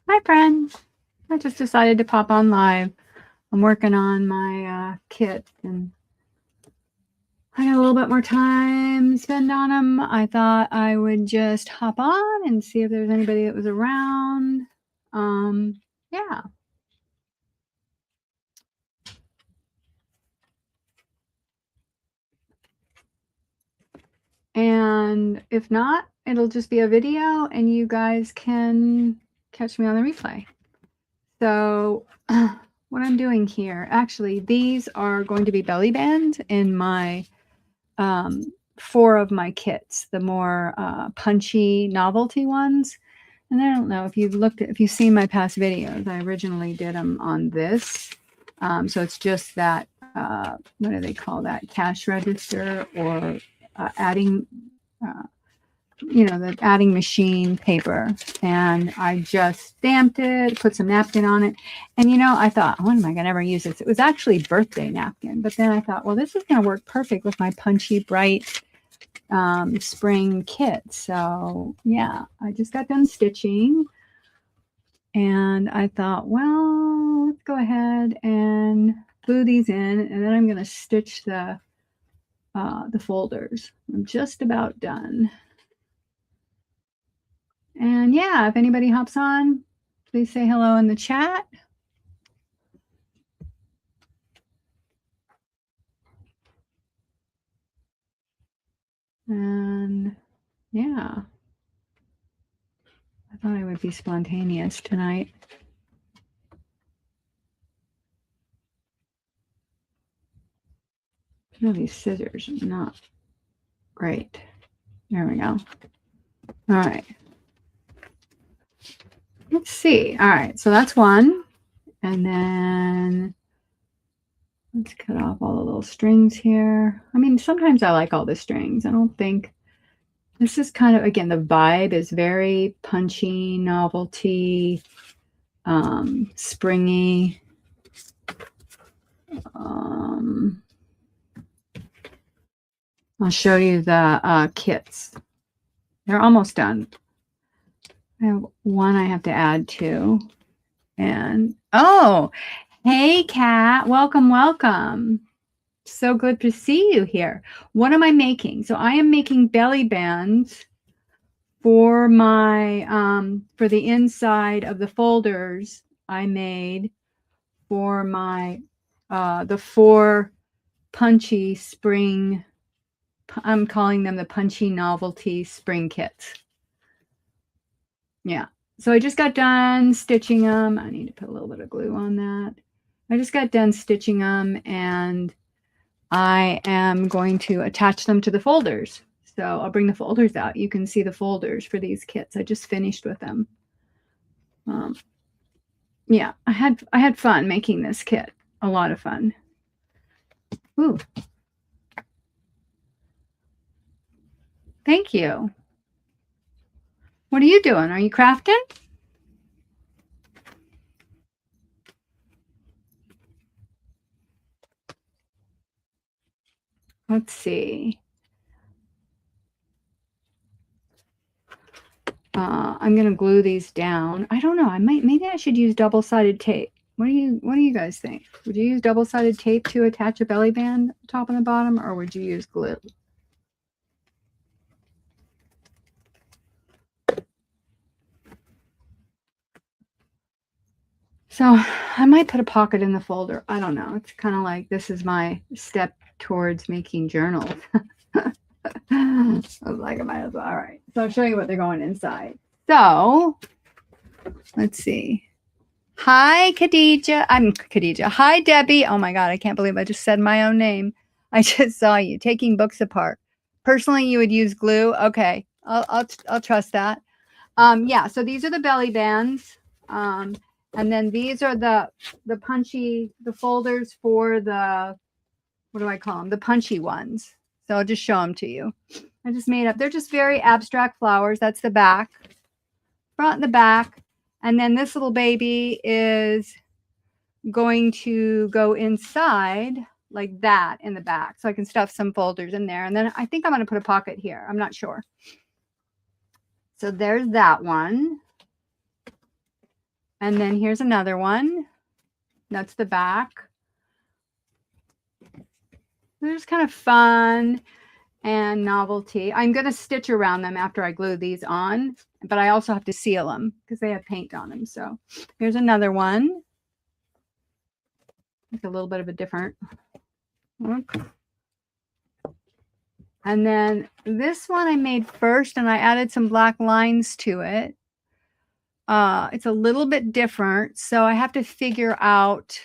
Hi, friends. I just decided to pop on live. I'm working on my kit, and I got a little bit more time to spend on them. I thought I would just hop on and see if there's anybody that was around. Yeah. And if not, it'll just be a video, and you guys can catch me on the replay. So what I'm doing here, actually, these are going to be belly bands in my 4 of my kits, the more punchy novelty ones. And I don't know if you've seen my past videos, I originally did them on this. So it's just that, what do they call that? Cash register or adding, the adding machine paper. And I just stamped it, put some napkin on it. And, I thought, when am I going to ever use this? It was actually birthday napkin. But then I thought, well, this is going to work perfect with my punchy, bright spring kit. So, yeah, I just got done stitching. And I thought, well, let's go ahead and glue these in. And then I'm going to stitch the folders. I'm just about done. And yeah, if anybody hops on, please say hello in the chat. And yeah, I thought I would be spontaneous tonight. No, these scissors are not great. There we go. All right. Let's see. All right, so that's one. And then let's cut off all the little strings here. I mean, sometimes I like all the strings. I don't think this is kind of, again, the vibe is very punchy, novelty, springy. I'll show you the kits. They're almost done. I have one I have to add to. And, oh, hey, Kat. Welcome, welcome. So good to see you here. What am I making? So I am making belly bands for my, for the inside of the folders I made for my, the 4 punchy spring, I'm calling them the punchy novelty spring kits. Yeah. So I just got done stitching them. I need to put a little bit of glue on that. I just got done stitching them, and I am going to attach them to the folders. So I'll bring the folders out. You can see the folders for these kits. I just finished with them. Yeah, I had fun making this kit. A lot of fun. Ooh. Thank you. What are you doing? Are you crafting? Let's see. I'm gonna glue these down. I don't know. Maybe I should use double-sided tape. What do you guys think? Would you use double-sided tape to attach a belly band top and the bottom, or would you use glue? So I might put a pocket in the folder. I don't know. It's kind of like this is my step towards making journals. I was like, I might as well. All right. So I'll show you what they're going inside. So let's see. Hi, Khadijah. I'm Khadijah. Hi, Debbie. Oh my God, I can't believe I just said my own name. I just saw you taking books apart. Personally, you would use glue. Okay, I'll trust that. Yeah. So these are the belly bands, and then these are the punchy, the folders for the, what do I call them? The punchy ones. So I'll just show them to you. I just made up. They're just very abstract flowers. That's the back, front and the back. And then this little baby is going to go inside like that in the back. So I can stuff some folders in there. And then I think I'm going to put a pocket here. I'm not sure. So there's that one. And then here's another one. That's the back. They're just kind of fun and novelty. I'm going to stitch around them after I glue these on, but I also have to seal them because they have paint on them. So here's another one. It's a little bit of a different look. And then this one I made first, and I added some black lines to it. It's a little bit different, so I have to figure out,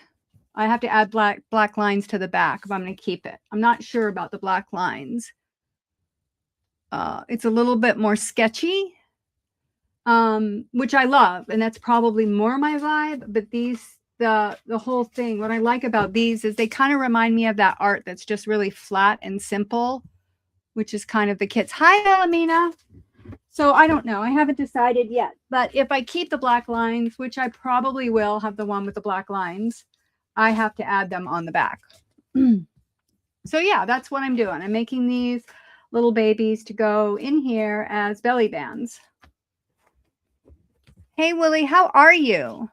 I have to add black lines to the back if I'm going to keep it. I'm not sure about the black lines. It's a little bit more sketchy, which I love, and that's probably more my vibe. But these, the whole thing, what I like about these is they kind of remind me of that art that's just really flat and simple, which is kind of the kids. Hi, Elamina. So I don't know. I haven't decided yet. But if I keep the black lines, which I probably will have the one with the black lines, I have to add them on the back. So yeah, that's what I'm doing. I'm making these little babies to go in here as belly bands. Hey, Willie, how are you?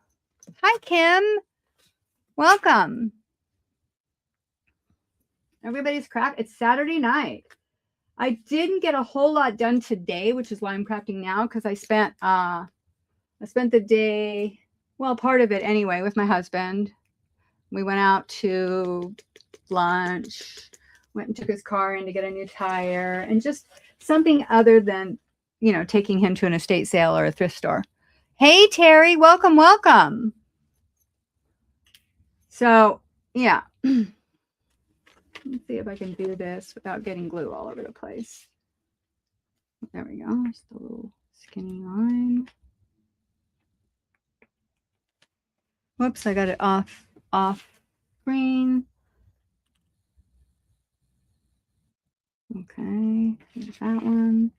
Hi, Kim. Welcome. Everybody's craft. It's Saturday night. I didn't get a whole lot done today, which is why I'm crafting now, because I spent the day, well, part of it anyway, with my husband. We went out to lunch, went and took his car in to get a new tire, and just something other than, you know, taking him to an estate sale or a thrift store. Hey, Terry, welcome, welcome. So, yeah. Let's see if I can do this without getting glue all over the place. There we go. Just a little skinny line. Whoops, I got it off screen. Okay, here's that one.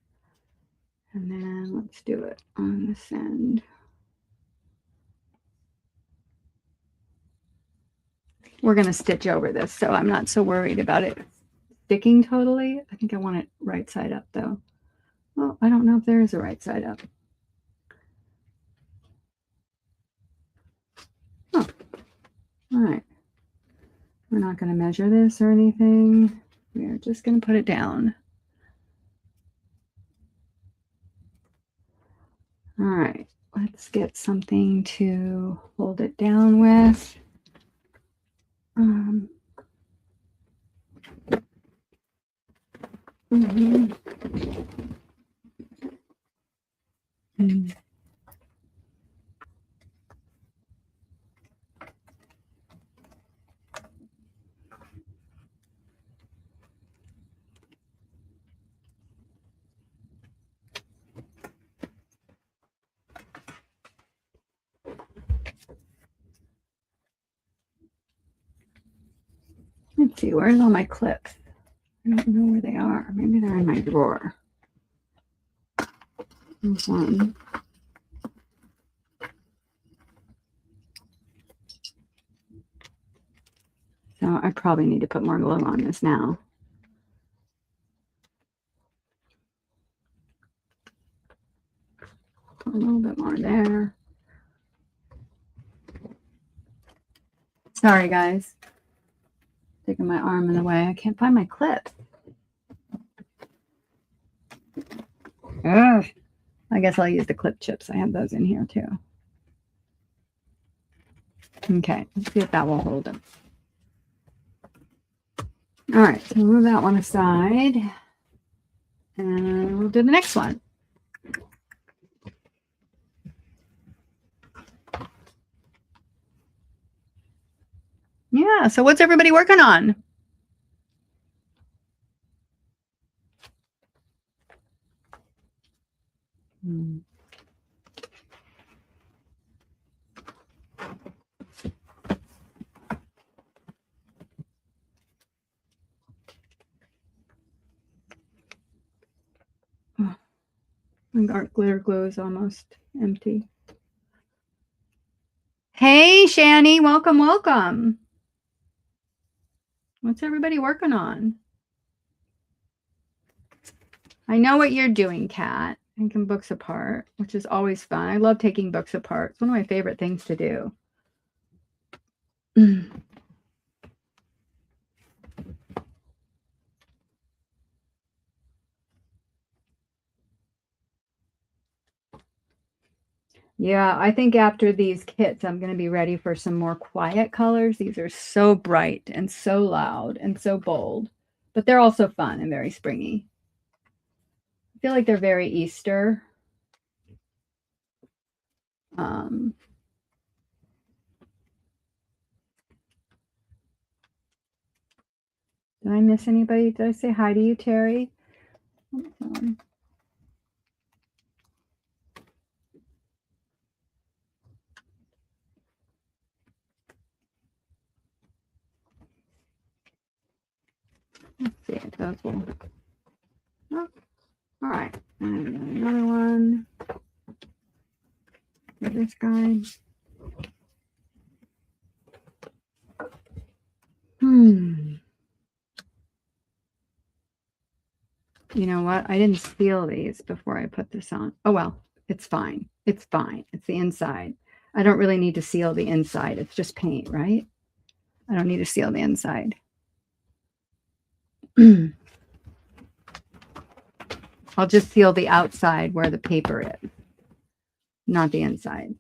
And then let's do it on this end. We're going to stitch over this, so I'm not so worried about it sticking totally. I think I want it right side up, though. Well, I don't know if there is a right side up. Oh, all right. We're not going to measure this or anything. We're just going to put it down. All right. Let's get something to hold it down with. Let's see, where's all my clips? I don't know where they are. Maybe they're in my drawer. There's one. So I probably need to put more glue on this now. Put a little bit more there. Sorry, guys. Sticking my arm in the way. I can't find my clip. Ugh. I guess I'll use the clip chips. I have those in here too. Okay, let's see if that will hold them. All right, so move that one aside. And we'll do the next one. Yeah, so what's everybody working on? Our glitter glue is almost empty. Hey, Shani, welcome, welcome. What's everybody working on? I know what you're doing, Kat. taking books apart, which is always fun. I love taking books apart. It's one of my favorite things to do. Yeah, I think after these kits, I'm going to be ready for some more quiet colors. These are so bright and so loud and so bold, but they're also fun and very springy. I feel like they're very Easter. Did I miss anybody? Did I say hi to you, Terry? Let's see if those will. Oh, all right. Another one. For this guy. You know what? I didn't seal these before I put this on. Oh, well, it's fine. It's fine. It's the inside. I don't really need to seal the inside. It's just paint, right? I don't need to seal the inside. I'll just seal the outside where the paper is, not the inside.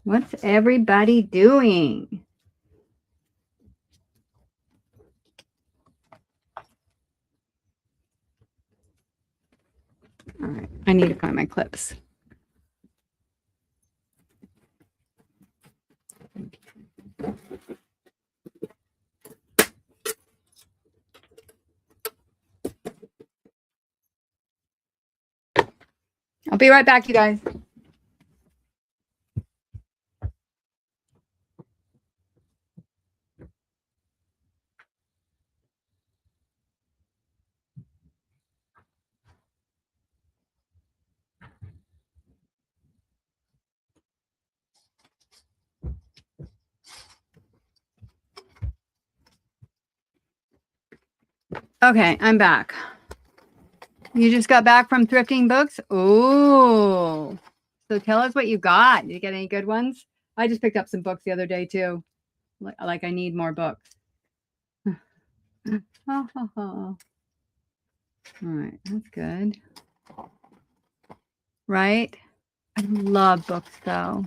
What's everybody doing? All right, I need to find my clips. I'll be right back, you guys. Okay, I'm back. You just got back from thrifting books? Oh, so tell us what you got. Did you get any good ones? I just picked up some books the other day too. Like I need more books. All right, that's good. Right? I love books though.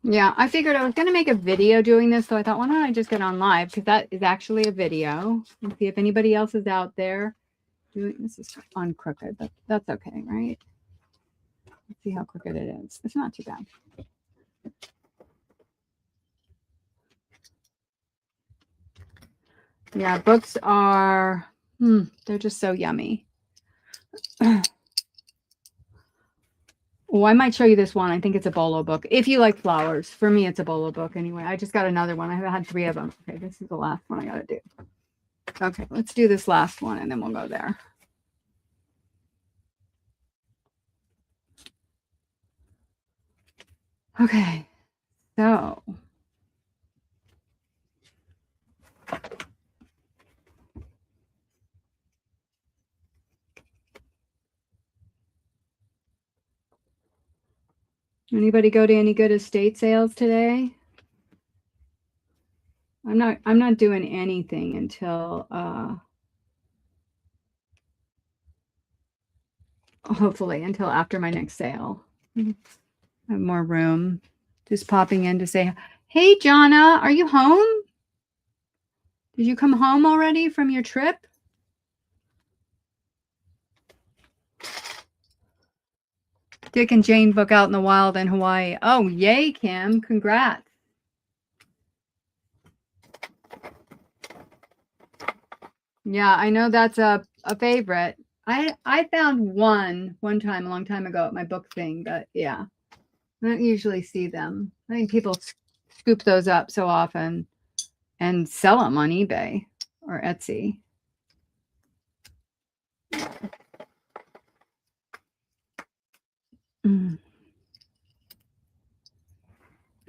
Yeah, I figured I was going to make a video doing this, so I thought, why don't I just get on live? Because that is actually a video. Let's see if anybody else is out there doing this. Is on crooked, but that's okay, right? Let's see how crooked it is. It's not too bad. Yeah, books are, they're just so yummy. Oh, I might show you this one. I think it's a bolo book. If you like flowers. For me, it's a bolo book anyway. I just got another one. I've had 3 of them. Okay, this is the last one I got to do. Okay, let's do this last one and then we'll go there. Okay, so. Anybody go to any good estate sales today? I'm not doing anything until hopefully until after my next sale. I have more room. Just popping in to say, hey Jonna, are you home? Did you come home already from your trip? Dick and Jane book out in the wild in Hawaii. Oh, yay, Kim. Congrats. Yeah, I know that's a favorite. I found one time a long time ago at my book thing, but yeah, I don't usually see them. I think people scoop those up so often and sell them on eBay or Etsy.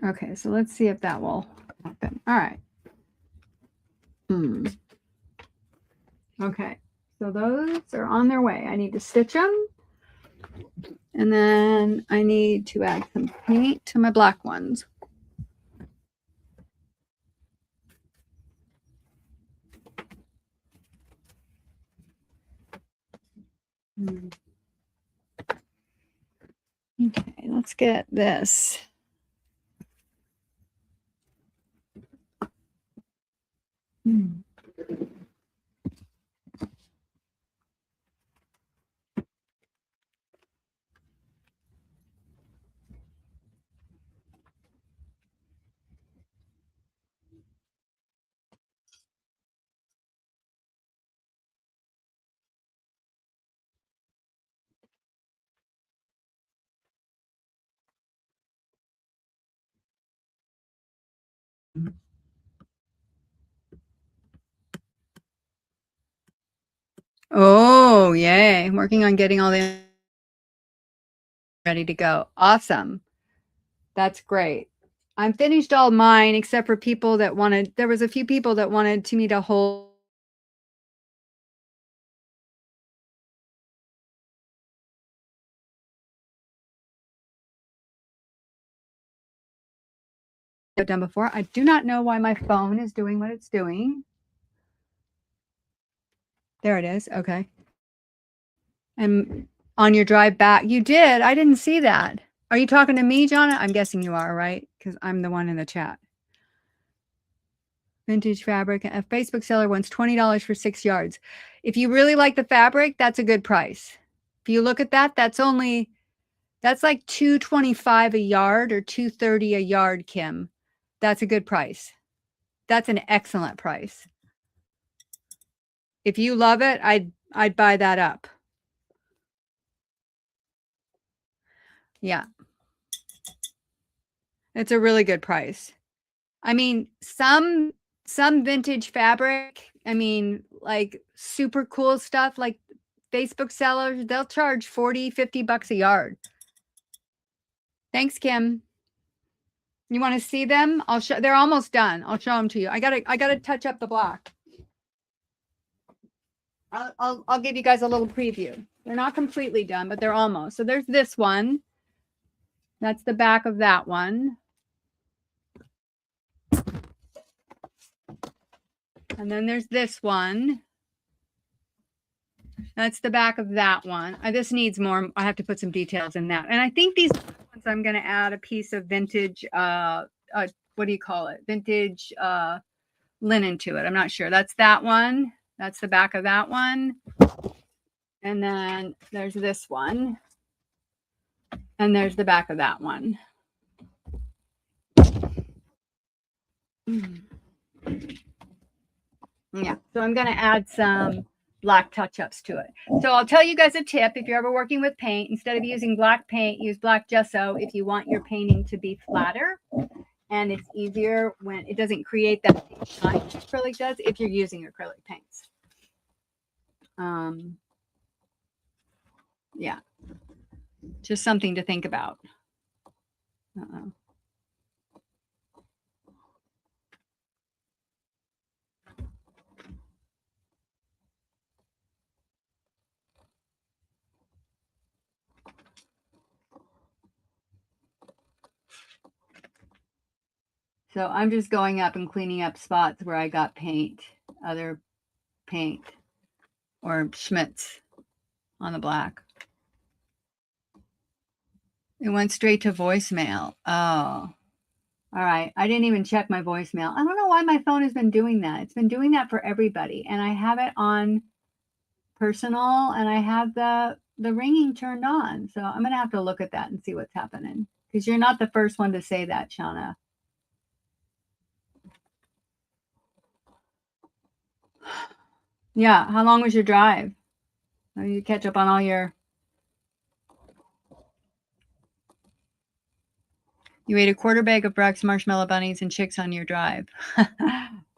Okay, so let's see if that will happen. All right. Okay, so those are on their way. I need to stitch them. And then I need to add some paint to my black ones. Okay, let's get this. Oh, yay. I'm working on getting all the ready to go. Awesome. That's great. I'm finished all mine except for people that wanted, there was a few people that wanted me to hold I've done before. I do not know why my phone is doing what it's doing. There it is. Okay. And on your drive back, you did. I didn't see that. Are you talking to me, Jonna? I'm guessing you are, right? Because I'm the one in the chat. Vintage fabric. A Facebook seller wants $20 for 6 yards. If you really like the fabric, that's a good price. If you look at that, that's like $2.25 a yard or $2.30 a yard, Kim. That's a good price. That's an excellent price. If you love it, I'd buy that up. Yeah. It's a really good price. I mean, some vintage fabric, I mean, like super cool stuff, like Facebook sellers, they'll charge 40, 50 bucks a yard. Thanks, Kim. You want to see them? I'll show, they're almost done. I'll show them to you. I gotta touch up the block. I'll give you guys a little preview. They're not completely done, but they're almost. So there's this one. That's the back of that one. And then there's this one. That's the back of that one. This needs more. I have to put some details in that. And I think these ones I'm going to add a piece of vintage, what do you call it? Vintage linen to it. I'm not sure. That's that one. That's the back of that one. And then there's this one. And there's the back of that one. Yeah. So I'm going to add some black touch-ups to it. So I'll tell you guys a tip. If you're ever working with paint, instead of using black paint, use black gesso if you want your painting to be flatter. And it's easier when it doesn't create that shine acrylic does if you're using acrylic paints. Yeah. Just something to think about. So I'm just going up and cleaning up spots where I got paint, other paint, or Schmitz on the black. It went straight to voicemail. Oh, all right. I didn't even check my voicemail. I don't know why my phone has been doing that. It's been doing that for everybody. And I have it on personal and I have the the ringing turned on. So I'm going to have to look at that and see what's happening. Because you're not the first one to say that, Shauna. Yeah. How long was your drive? You catch up on all your... You ate a quarter bag of Brax marshmallow bunnies and chicks on your drive.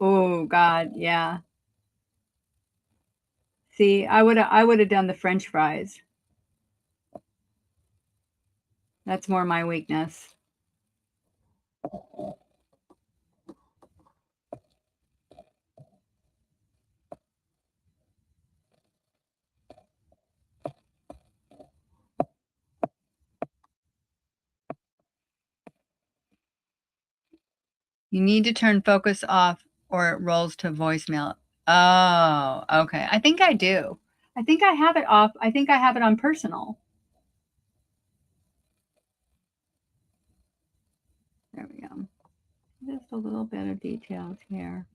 Oh, God. Yeah. See, I would have done the French fries. That's more my weakness. You need to turn focus off or it rolls to voicemail. Oh, okay. I think I do. I think I have it off. I think I have it on personal. There we go. Just a little bit of details here.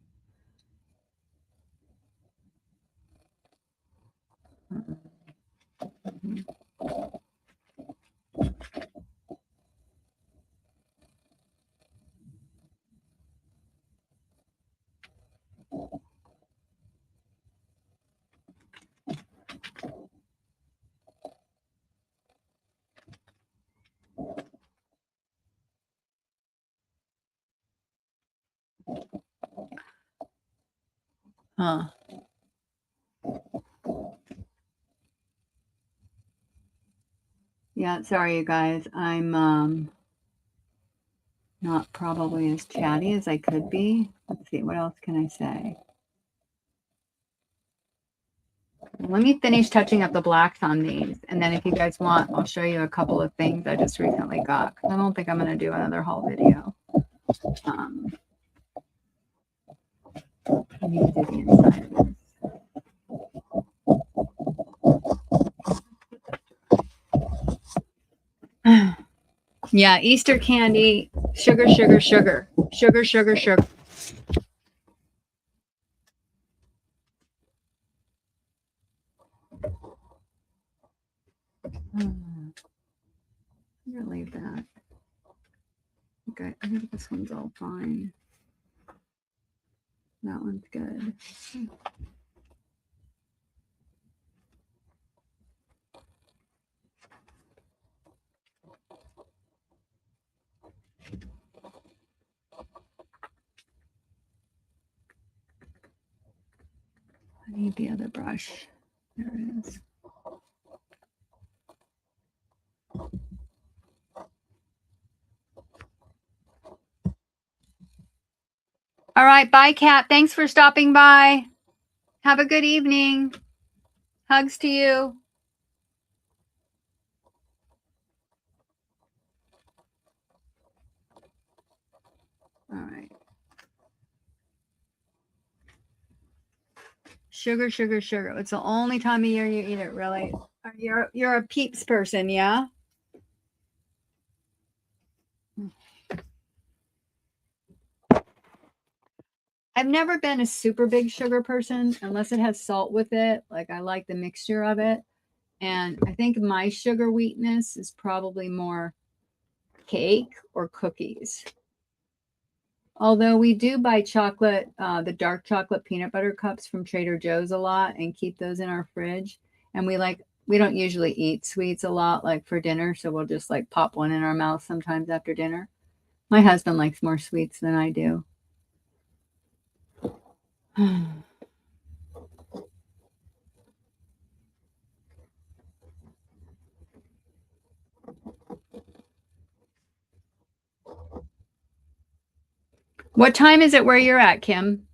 Huh. Yeah, sorry you guys. I'm not probably as chatty as I could be. Let's see, what else can I say? Let me finish touching up the blacks on these, and then if you guys want, I'll show you a couple of things I just recently got. I don't think I'm going to do another haul video. I need to do the inside of this. Yeah, Easter candy, sugar, sugar, sugar, sugar, sugar, sugar. I'm gonna leave that. Okay, I think this one's all fine. That one's good. I need the other brush. There it is. All right, bye, Kat. Thanks for stopping by. Have a good evening. Hugs to you. All right. Sugar, sugar, sugar. It's the only time of year you eat it, really. You're a Peeps person, yeah? I've never been a super big sugar person unless it has salt with it. Like I like the mixture of it. And I think my sugar weakness is probably more cake or cookies. Although we do buy chocolate, the dark chocolate peanut butter cups from Trader Joe's a lot and keep those in our fridge. And we don't usually eat sweets a lot like for dinner. So we'll just like pop one in our mouth sometimes after dinner. My husband likes more sweets than I do. What time is it where you're at, Kim?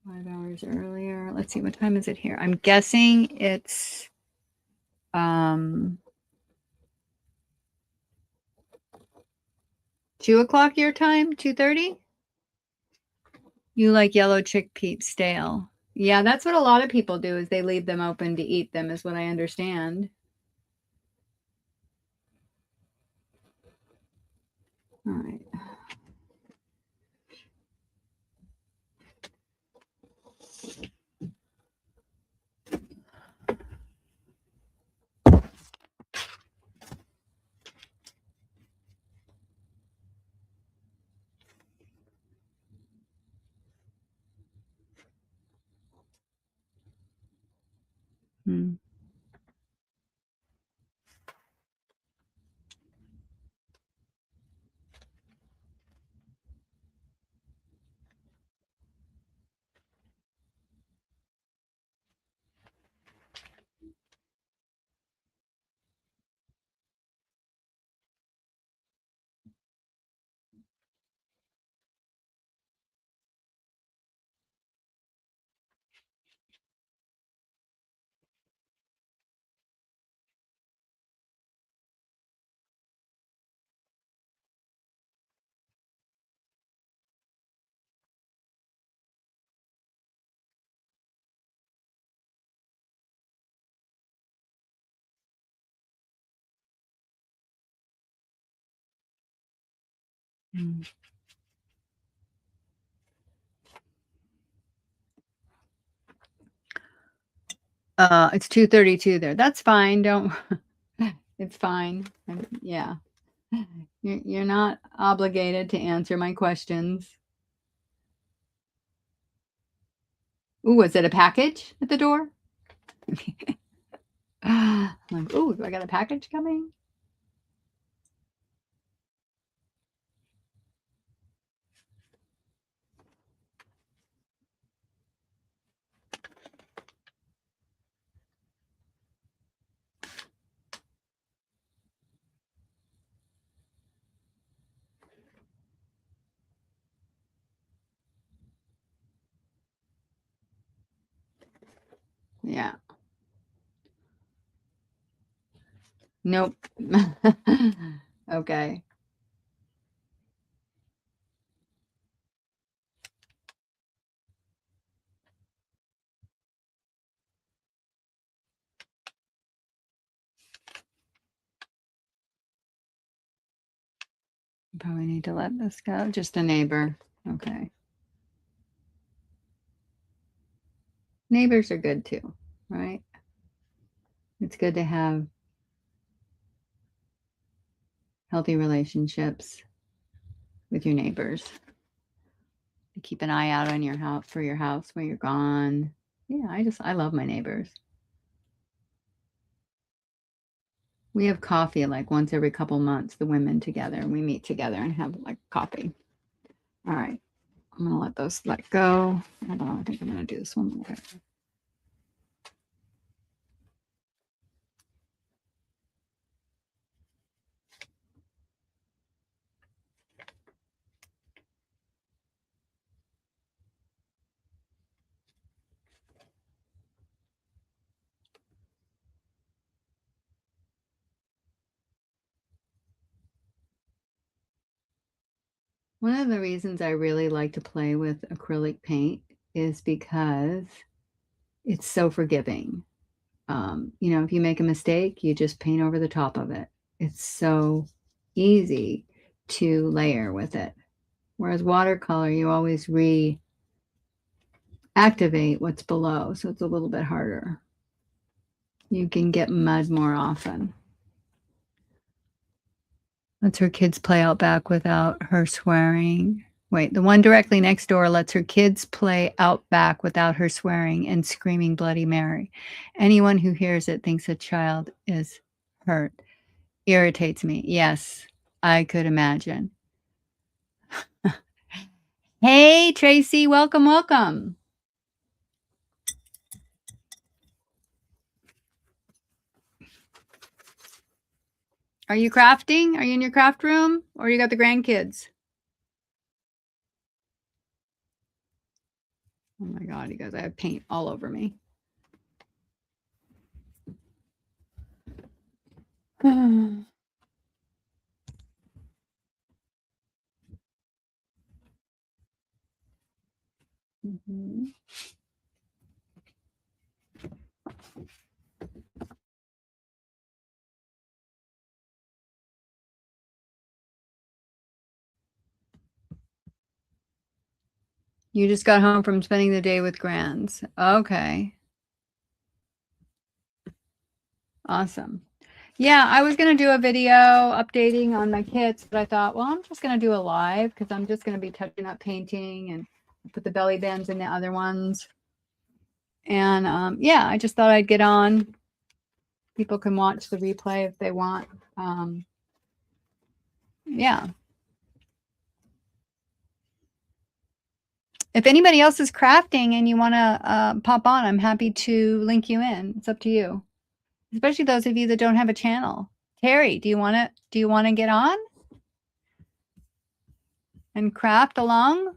5 hours earlier. Let's see, what time is it here? I'm guessing it's 2 o'clock your time, 2:30? You like yellow chickpeas stale. Yeah, that's what a lot of people do is they leave them open to eat them, is what I understand. All right. It's 2:32 there. That's fine. Don't. It's fine. Yeah. You're not obligated to answer my questions. Ooh, was it a package at the door? Like, ooh, do I got a package coming? Yeah. Nope. Okay. Probably need to let this go. Just a neighbor. Okay. Neighbors are good too, right? It's good to have healthy relationships with your neighbors. Keep an eye out on your house for your house when you're gone. Yeah, I love my neighbors. We have coffee like once every couple months, the women together. We meet together and have like coffee. All right. I'm gonna let those let go. I don't know. I think I'm gonna do this one more. One of the reasons I really like to play with acrylic paint is because it's so forgiving. You know, if you make a mistake, you just paint over the top of it. It's so easy to layer with it. Whereas watercolor, you always reactivate what's below, so it's a little bit harder. You can get mud more often. Lets her kids play out back without her swearing. Wait, the one directly next door lets her kids play out back without her swearing and screaming Bloody Mary. Anyone who hears it thinks a child is hurt. Irritates me. Yes, I could imagine. Hey, Tracy, welcome, welcome. Are you crafting? Are you in your craft room or you got the grandkids? Oh my God, you guys, I have paint all over me. Mm-hmm. You just got home from spending the day with grands. Okay. Awesome. Yeah, I was going to do a video updating on my kits, but I thought, well, I'm just going to do a live because I'm just going to be touching up painting and put the belly bands in the other ones. And yeah, I just thought I'd get on. People can watch the replay if they want. Yeah. If anybody else is crafting and you want to pop on, I'm happy to link you in. It's up to you. Especially those of you that don't have a channel. Terry, do you want to get on and craft along?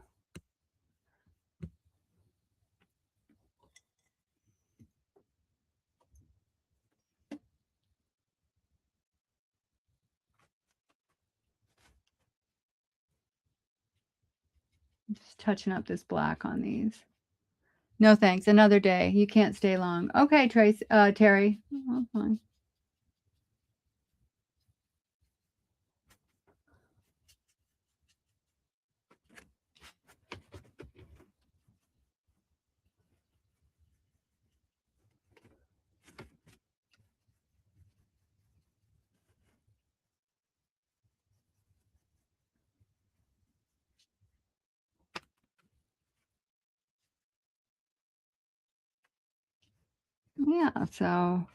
Just touching up this black on these. No thanks. Another day. You can't stay long. Okay, Trace, Terry. Oh, fine. Yeah, so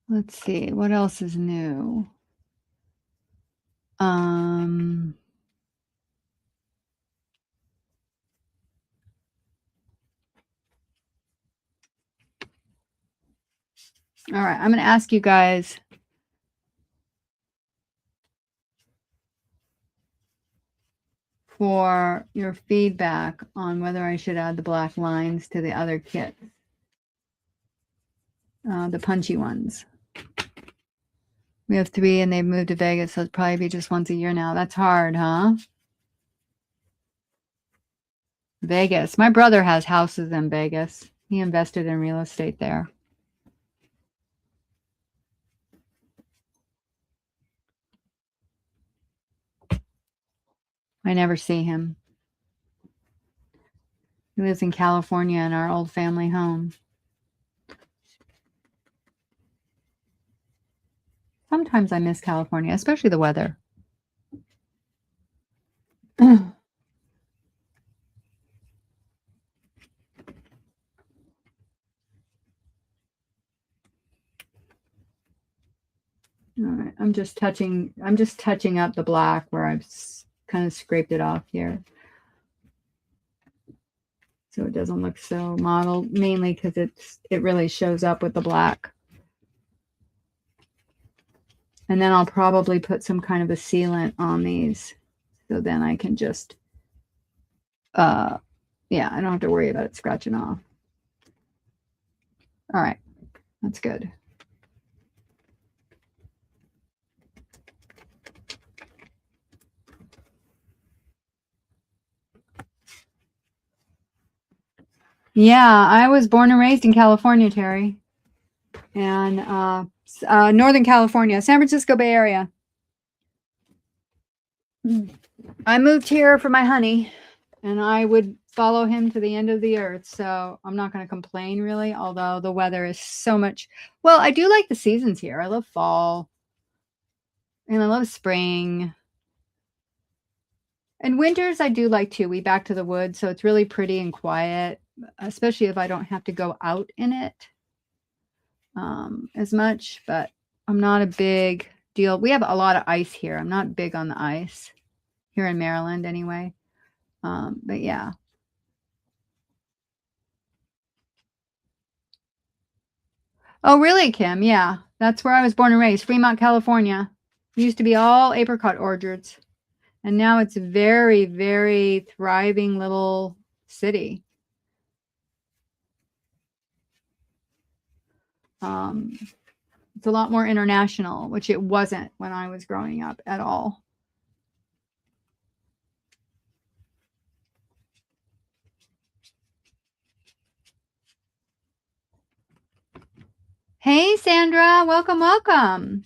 let's see, what else is new? All right, I'm going to ask you guys for your feedback on whether I should add the black lines to the other kits, the punchy ones. We have 3 and they've moved to Vegas, so it'll probably be just once a year now. That's hard, huh? Vegas. My brother has houses in Vegas. He invested in real estate there. I never see him. He lives in California in our old family home. Sometimes I miss California, especially the weather. All right, I'm just touching up the black where I've kind of scraped it off here. So it doesn't look so mottled, mainly because it really shows up with the black. And then I'll probably put some kind of a sealant on these. So then I can just, yeah, I don't have to worry about it scratching off. All right, that's good. Yeah, I was born and raised in California, Terry. And Northern California, San Francisco Bay Area. I moved here for my honey, and I would follow him to the end of the earth. So I'm not going to complain, really, although the weather is so much. Well, I do like the seasons here. I love fall, and I love spring. And winters I do like too. We back to the woods, so it's really pretty and quiet, especially if I don't have to go out in it as much. But I'm not a big deal. We have a lot of ice here. I'm not big on the ice here in Maryland anyway. But yeah. Oh, really, Kim? Yeah, that's where I was born and raised, Fremont, California. It used to be all apricot orchards, and now it's a very, very thriving little city. It's a lot more international, which it wasn't when I was growing up at all. Hey, Sandra, welcome, welcome.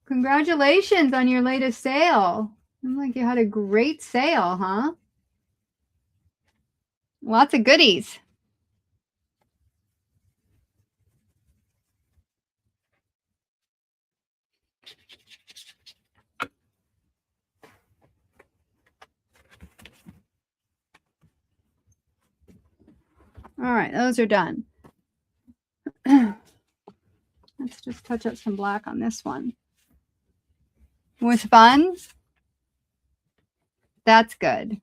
Congratulations on your latest sale. I'm like, you had a great sale, huh? Lots of goodies. All right, those are done. Let's just touch up some black on this one. Was fun? That's good.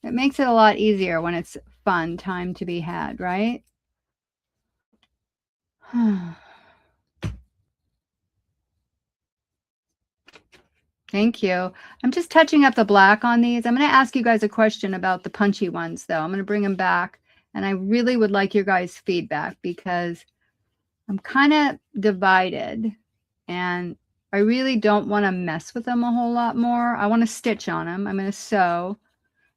It makes it a lot easier when it's fun time to be had, right? Thank you. I'm just touching up the black on these. I'm going to ask you guys a question about the punchy ones, though. I'm going to bring them back. And I really would like your guys' feedback because I'm kind of divided and I really don't want to mess with them a whole lot more. I want to stitch on them. I'm going to sew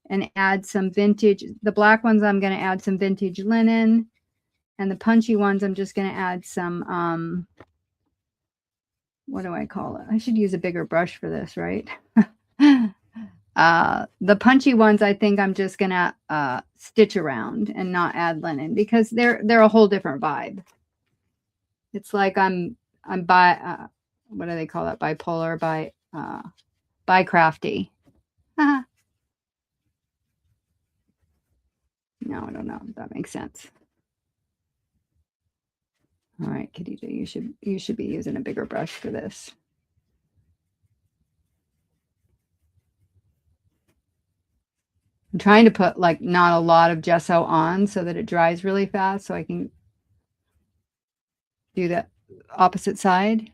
and add some vintage. The black ones, I'm going to add some vintage linen, and the punchy ones, I'm just going to add some, what do I call it? I should use a bigger brush for this, right? The punchy ones, I think I'm just going to stitch around and not add linen because they're a whole different vibe. It's like I'm what do they call that? Bipolar, by crafty. No, I don't know if that makes sense. All right, Khadijah, you should be using a bigger brush for this. I'm trying to put like not a lot of gesso on so that it dries really fast so I can do the opposite side.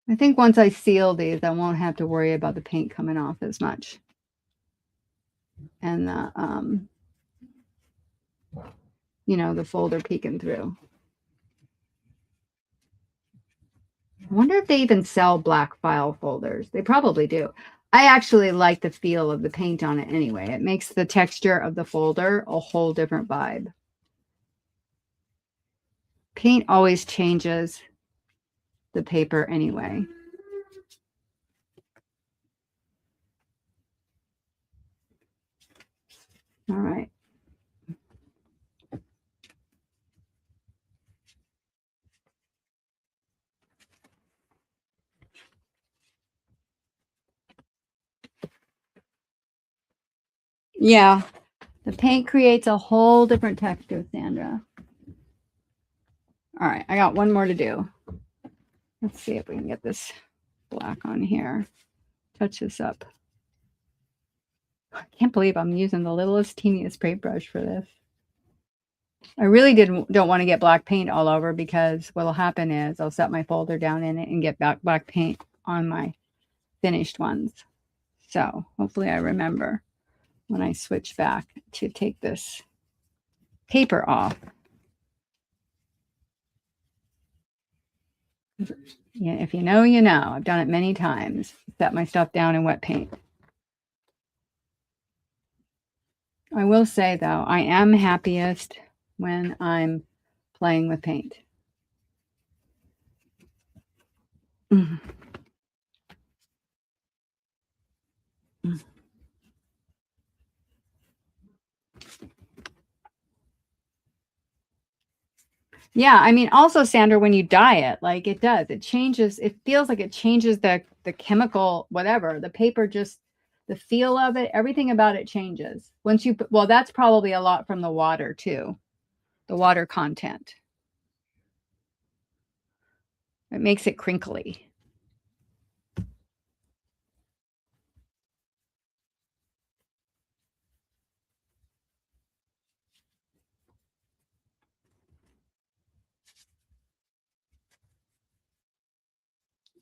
I think once I seal these, I won't have to worry about the paint coming off as much. And the, you know, the folder peeking through. I wonder if they even sell black file folders. They probably do. I actually like the feel of the paint on it anyway. It makes the texture of the folder a whole different vibe. Paint always changes the paper anyway. All right. Yeah, the paint creates a whole different texture, Sandra. All right, I got one more to do. Let's see if we can get this black on here. Touch this up. I can't believe I'm using the littlest, teeniest paintbrush for this. I really don't want to get black paint all over because what'll happen is I'll set my folder down in it and get black paint on my finished ones. So hopefully I remember when I switch back to take this paper off. Yeah, if you know, you know. I've done it many times. Set my stuff down in wet paint. I will say, though, I am happiest when I'm playing with paint. Yeah, I mean, also, Sandra, when you dye it, like it does, it changes. It feels like it changes the chemical, whatever. The paper just, the feel of it, everything about it changes. Once you, well, that's probably a lot from the water too, the water content. It makes it crinkly.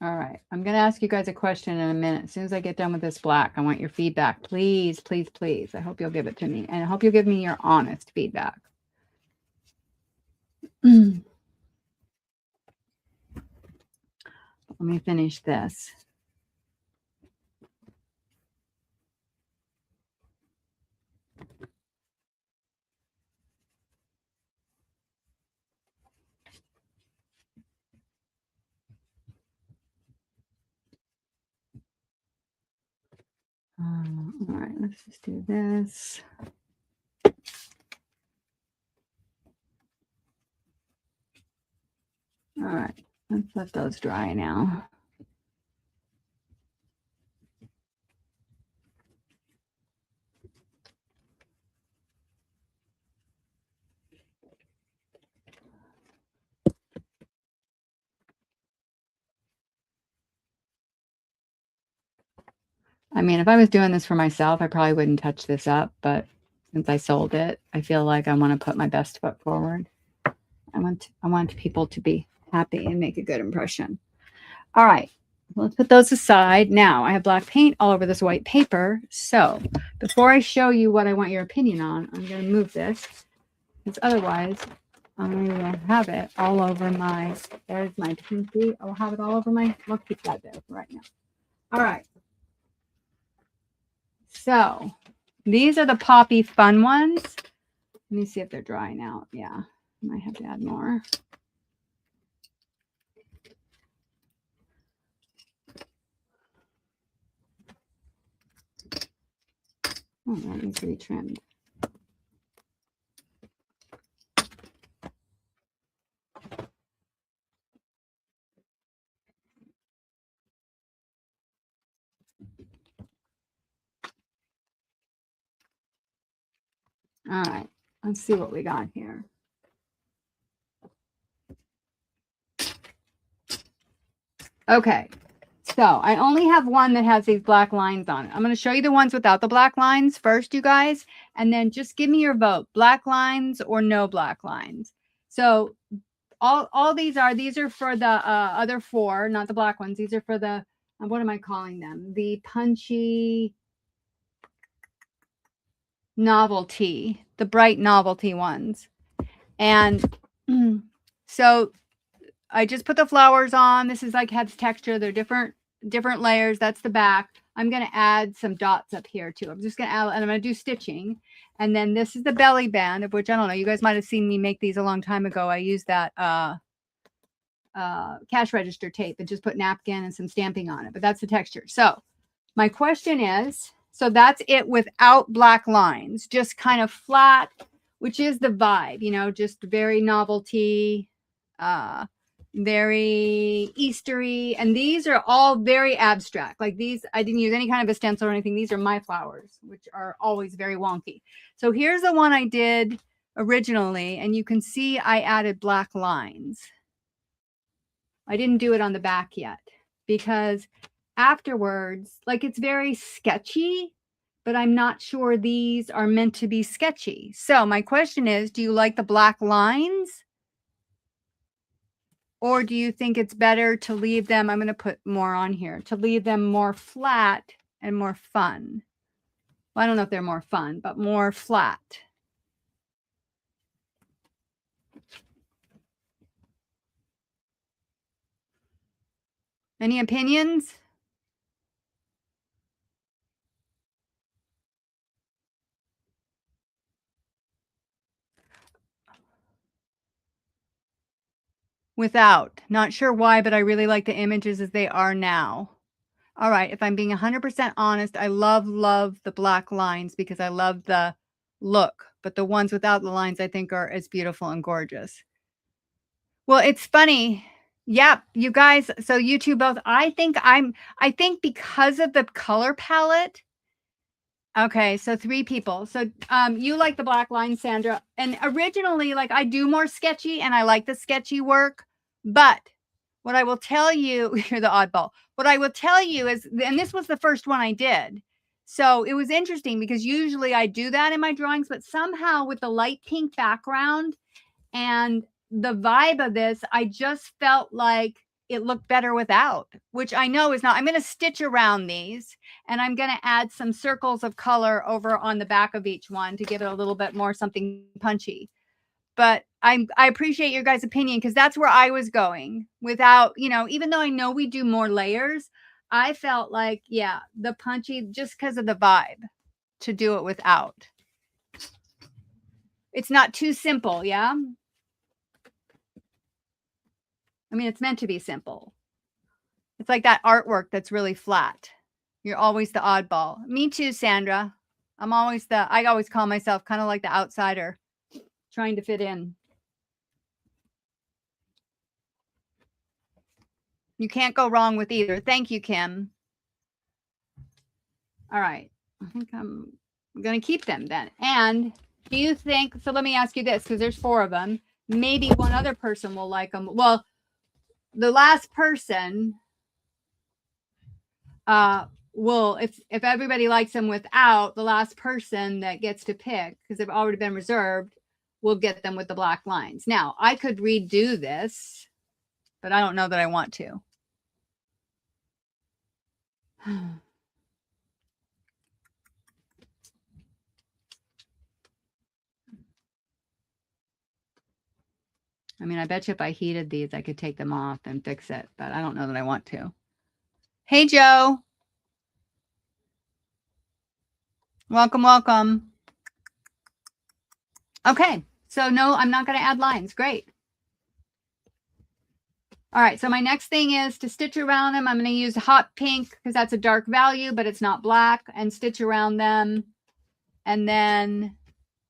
All right, I'm going to ask you guys a question in a minute. As soon as I get done with this black, I want your feedback. Please, please, please. I hope you'll give it to me. And I hope you'll give me your honest feedback. Let me finish this. All right, let's just do this. All right, let's let those dry now. I mean, if I was doing this for myself, I probably wouldn't touch this up, but since I sold it, I feel like I want to put my best foot forward. I want people to be happy and make a good impression. All right. let's put those aside. Now I have black paint all over this white paper. So before I show you what I want your opinion on, I'm going to move this, because otherwise I will have it all over my, there's my pinky. I'll have it all over my, I'll keep that there right now. All right. So these are the poppy fun ones. Let me see if they're drying out. Yeah, I might have to add more. Oh, that needs to be trimmed. All right, let's see what we got here. Okay, so I only have one that has these black lines on it. I'm going to show you the ones without the black lines first, you guys, and then just give me your vote, black lines or no black lines. So all these are for the other four, not the black ones. These are for the, what am I calling them? The punchy novelty, the bright novelty ones. And so I just put the flowers on. This is like has texture. They're different layers. That's the back. I'm going to add some dots up here too. I'm just going to add, and I'm going to do stitching. And then this is the belly band, of which I don't know. You guys might have seen me make these a long time ago. I used that cash register tape and just put napkin and some stamping on it. But that's the texture. So my question is, so that's it without black lines, just kind of flat, which is the vibe, you know, just very novelty, very Eastery. And these are all very abstract. Like these, I didn't use any kind of a stencil or anything. These are my flowers, which are always very wonky. So here's the one I did originally. And you can see I added black lines. I didn't do it on the back yet because afterwards, like it's very sketchy, but I'm not sure these are meant to be sketchy. So my question is, do you like the black lines? Or do you think it's better to leave them, I'm going to put more on here, to leave them more flat and more fun? Well, I don't know if they're more fun, but more flat. Any opinions? Without. Not sure why, but I really like the images as they are now. All right, if I'm being 100% honest, I love the black lines because I love the look, but the ones without the lines I think are as beautiful and gorgeous. Well, it's funny. Yep, you guys, so you two both, I think because of the color palette. Okay, so 3 people. So you like the black line, Sandra. And originally, like I do more sketchy and I like the sketchy work, but what I will tell you, you're the oddball. What I will tell you is, and this was the first one I did. So it was interesting because usually I do that in my drawings, but somehow with the light pink background and the vibe of this, I just felt like it looked better without, which I know is not. I'm going to stitch around these and I'm going to add some circles of color over on the back of each one to give it a little bit more something punchy. But I appreciate your guys' opinion because that's where I was going without, you know, even though I know we do more layers, I felt like, yeah, the punchy, just because of the vibe, to do it without. It's not too simple, yeah? I mean, it's meant to be simple. It's like that artwork that's really flat. You're always the oddball. Me too, Sandra. I always call myself kind of like the outsider trying to fit in. You can't go wrong with either. Thank you, Kim. All right. I think I'm going to keep them then. And do you think, so let me ask you this, because there's 4 of them. Maybe one other person will like them. Well, the last person will, if everybody likes them without, the last person that gets to pick, because they've already been reserved, will get them with the black lines. Now, I could redo this, but I don't know that I want to. I mean, I bet you if I heated these, I could take them off and fix it, but I don't know that I want to. Hey, Joe. Welcome, welcome. Okay, so no, I'm not going to add lines. Great. All right, so my next thing is to stitch around them. I'm going to use hot pink because that's a dark value, but it's not black, and stitch around them. And then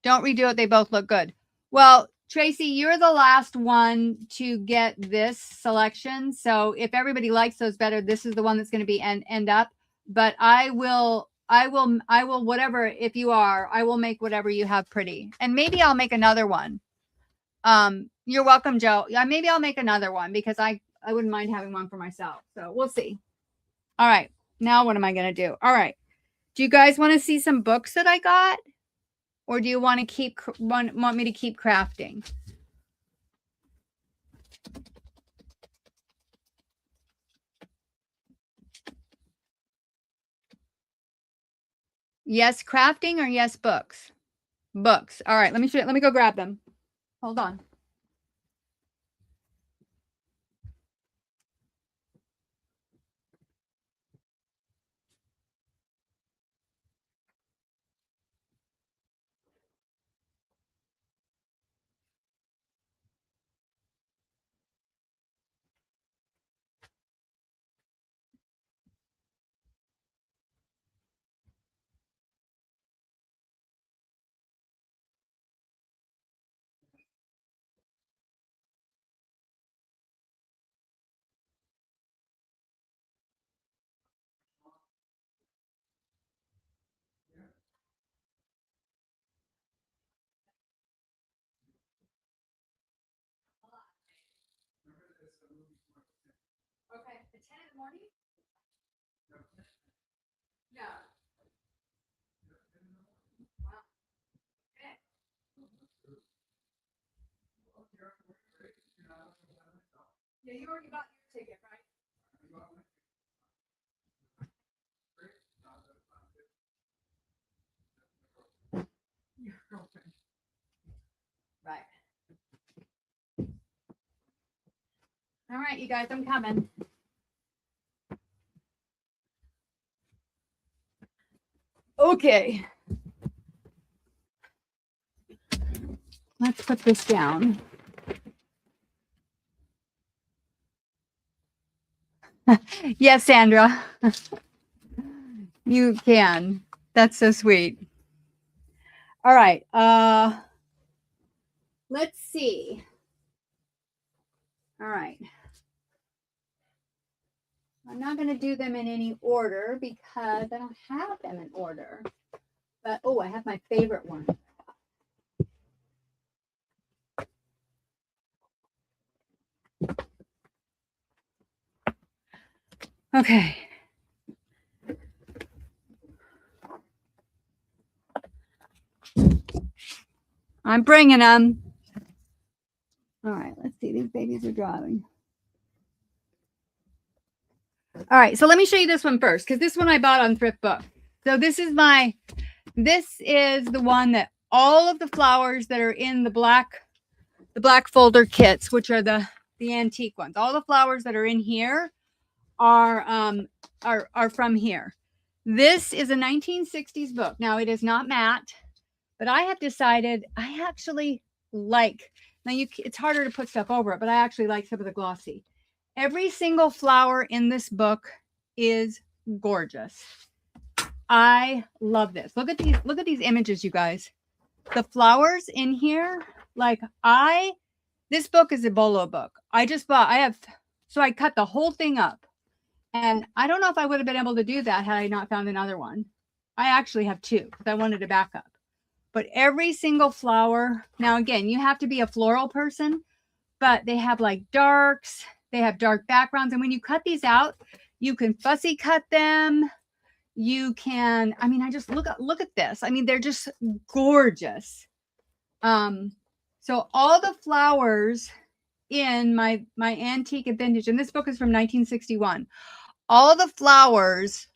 don't redo it. They both look good. Well, Tracy, you're the last one to get this selection. So if everybody likes those better, this is the one that's going to be end up. But I will, whatever, if you are, I will make whatever you have pretty. And maybe I'll make another one. You're welcome, Joe. Yeah, maybe I'll make another one because I wouldn't mind having one for myself. So we'll see. All right. Now what am I going to do? All right. Do you guys want to see some books that I got? Or do you want to keep want me to keep crafting? Yes, crafting or yes, books? Books. All right, let me show you. Let me go grab them. Hold on. Okay, at 10 in the morning? No. Wow. Okay. Yeah, you already bought your ticket, right? Your girlfriend. Right. All right, you guys, I'm coming. Okay. Let's put this down. Yes, Sandra. You can. That's so sweet. All right. Let's see. All right. I'm not going to do them in any order because I don't have them in order. But, oh, I have my favorite one. Okay. I'm bringing them. All right, let's see. These babies are driving. All right, so let me show you this one first because this one I bought on Thrift Book. So this is the one that all of the flowers that are in the black folder kits, which are the antique ones. All the flowers that are in here are from here. This is a 1960s book. Now it is not matte, but I have decided I actually like, now it's harder to put stuff over it, but I actually like some of the glossy. Every single flower in this book is gorgeous. I love this. Look at these images, you guys. The flowers in here, this book is a bolo book. So I cut the whole thing up. And I don't know if I would have been able to do that had I not found another one. I actually have two because I wanted a backup. But every single flower, now again, you have to be a floral person, but they have like darks, they have dark backgrounds. And when you cut these out, you can fussy cut them. You can, I mean, I just look at this. I mean, they're just gorgeous. So all the flowers in my antique and vintage, and this book is from 1961. All the flowers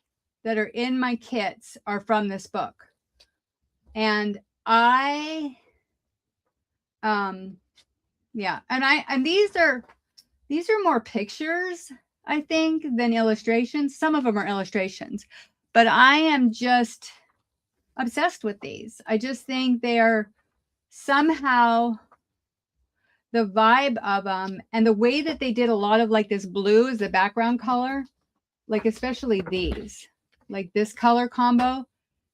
that are in my kits are from this book. And yeah, and these are more pictures, I think, than illustrations. Some of them are illustrations, but I am just obsessed with these. I just think they are somehow, the vibe of them and the way that they did a lot of like this blue as the background color, like especially these, like this color combo.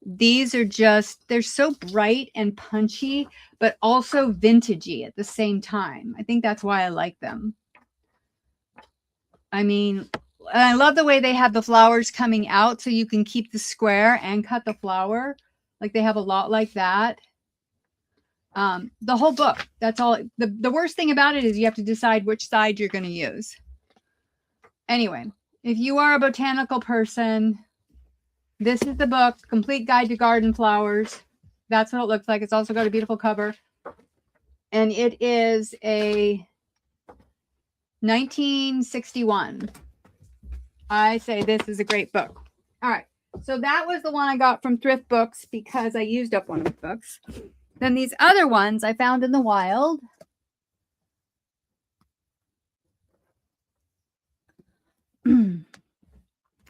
These are just, they're so bright and punchy, but also vintagey at the same time. I think that's why I like them. I mean, I love the way they have the flowers coming out so you can keep the square and cut the flower. Like they have a lot like that. The whole book, that's all. The worst thing about it is you have to decide which side you're going to use. Anyway, if you are a botanical person, this is the book, Complete Guide to Garden Flowers. That's what it looks like. It's also got a beautiful cover. And it is a 1961. I say this is a great book. All right. So that was the one I got from Thrift Books because I used up one of the books. Then these other ones I found in the wild.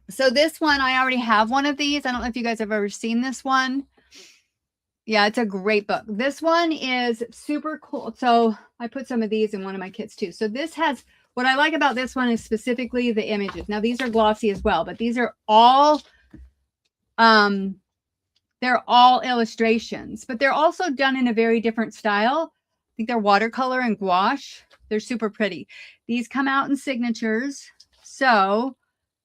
So this one, I already have one of these. I don't know if you guys have ever seen this one. Yeah, it's a great book. This one is super cool. So I put some of these in one of my kits too. So this has, what I like about this one is specifically the images. Now these are glossy as well, but these are all, they're all illustrations, but they're also done in a very different style. I think they're watercolor and gouache. They're super pretty. These come out in signatures, so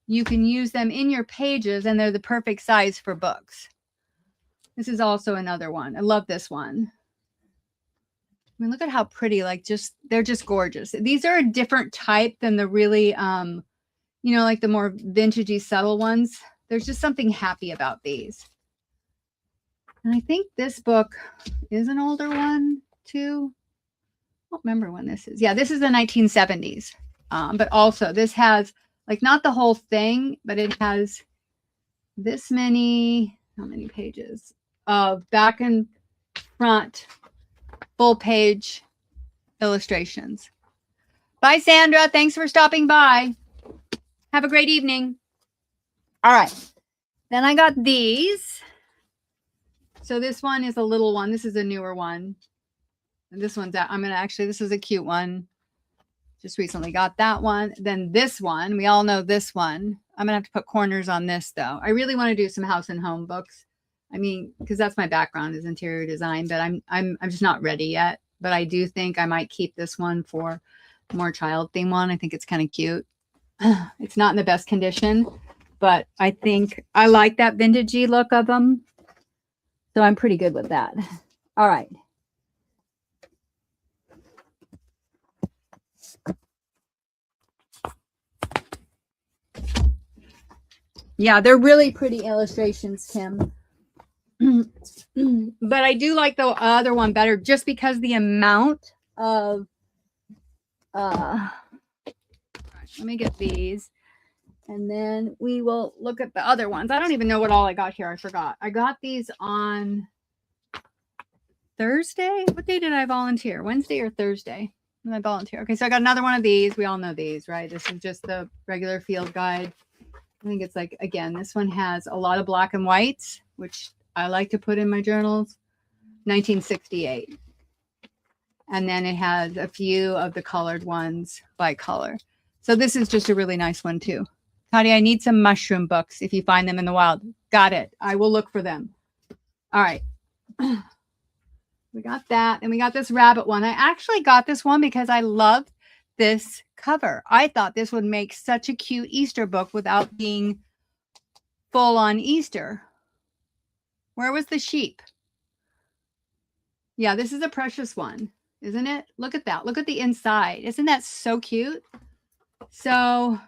you can use them in your pages, and they're the perfect size for books. This is also another one. I love this one. I mean, look at how pretty, like they're just gorgeous. These are a different type than the really, you know, like the more vintagey, subtle ones. There's just something happy about these. And I think this book is an older one too. I don't remember when this is. Yeah, this is the 1970s. But also this has like not the whole thing, but it has this many, how many pages of back and front full page illustrations. Bye, Sandra. Thanks for stopping by. Have a great evening. All right. Then I got these. So this one is a little one. This is a newer one. And this one's out. This is a cute one. Just recently got that one. Then this one, we all know this one. I'm gonna have to put corners on this though. I really want to do some house and home books. I mean, because that's my background is interior design, but I'm just not ready yet. But I do think I might keep this one for more child theme one. I think it's kind of cute. It's not in the best condition, but I think I like that vintagey look of them. So I'm pretty good with that. All right. Yeah, they're really pretty illustrations, Kim. But I do like the other one better just because the amount of let me get these and then we will look at the other ones. I don't even know what all I got here. I forgot. I got these on Thursday. What day did I volunteer? Wednesday or Thursday? When I volunteer. Okay, so I got another one of these. We all know these, right? This is just the regular field guide. I think it's like, again, this one has a lot of black and whites, which I like to put in my journals. 1968. And then it has a few of the colored ones by color. So this is just a really nice one too. Connie, I need some mushroom books if you find them in the wild. Got it. I will look for them. All right. We got that. And we got this rabbit one. I actually got this one because I loved this cover. I thought this would make such a cute Easter book without being full on Easter. Where was the sheep? Yeah, this is a precious one, isn't it? Look at that. Look at the inside. Isn't that so cute? So,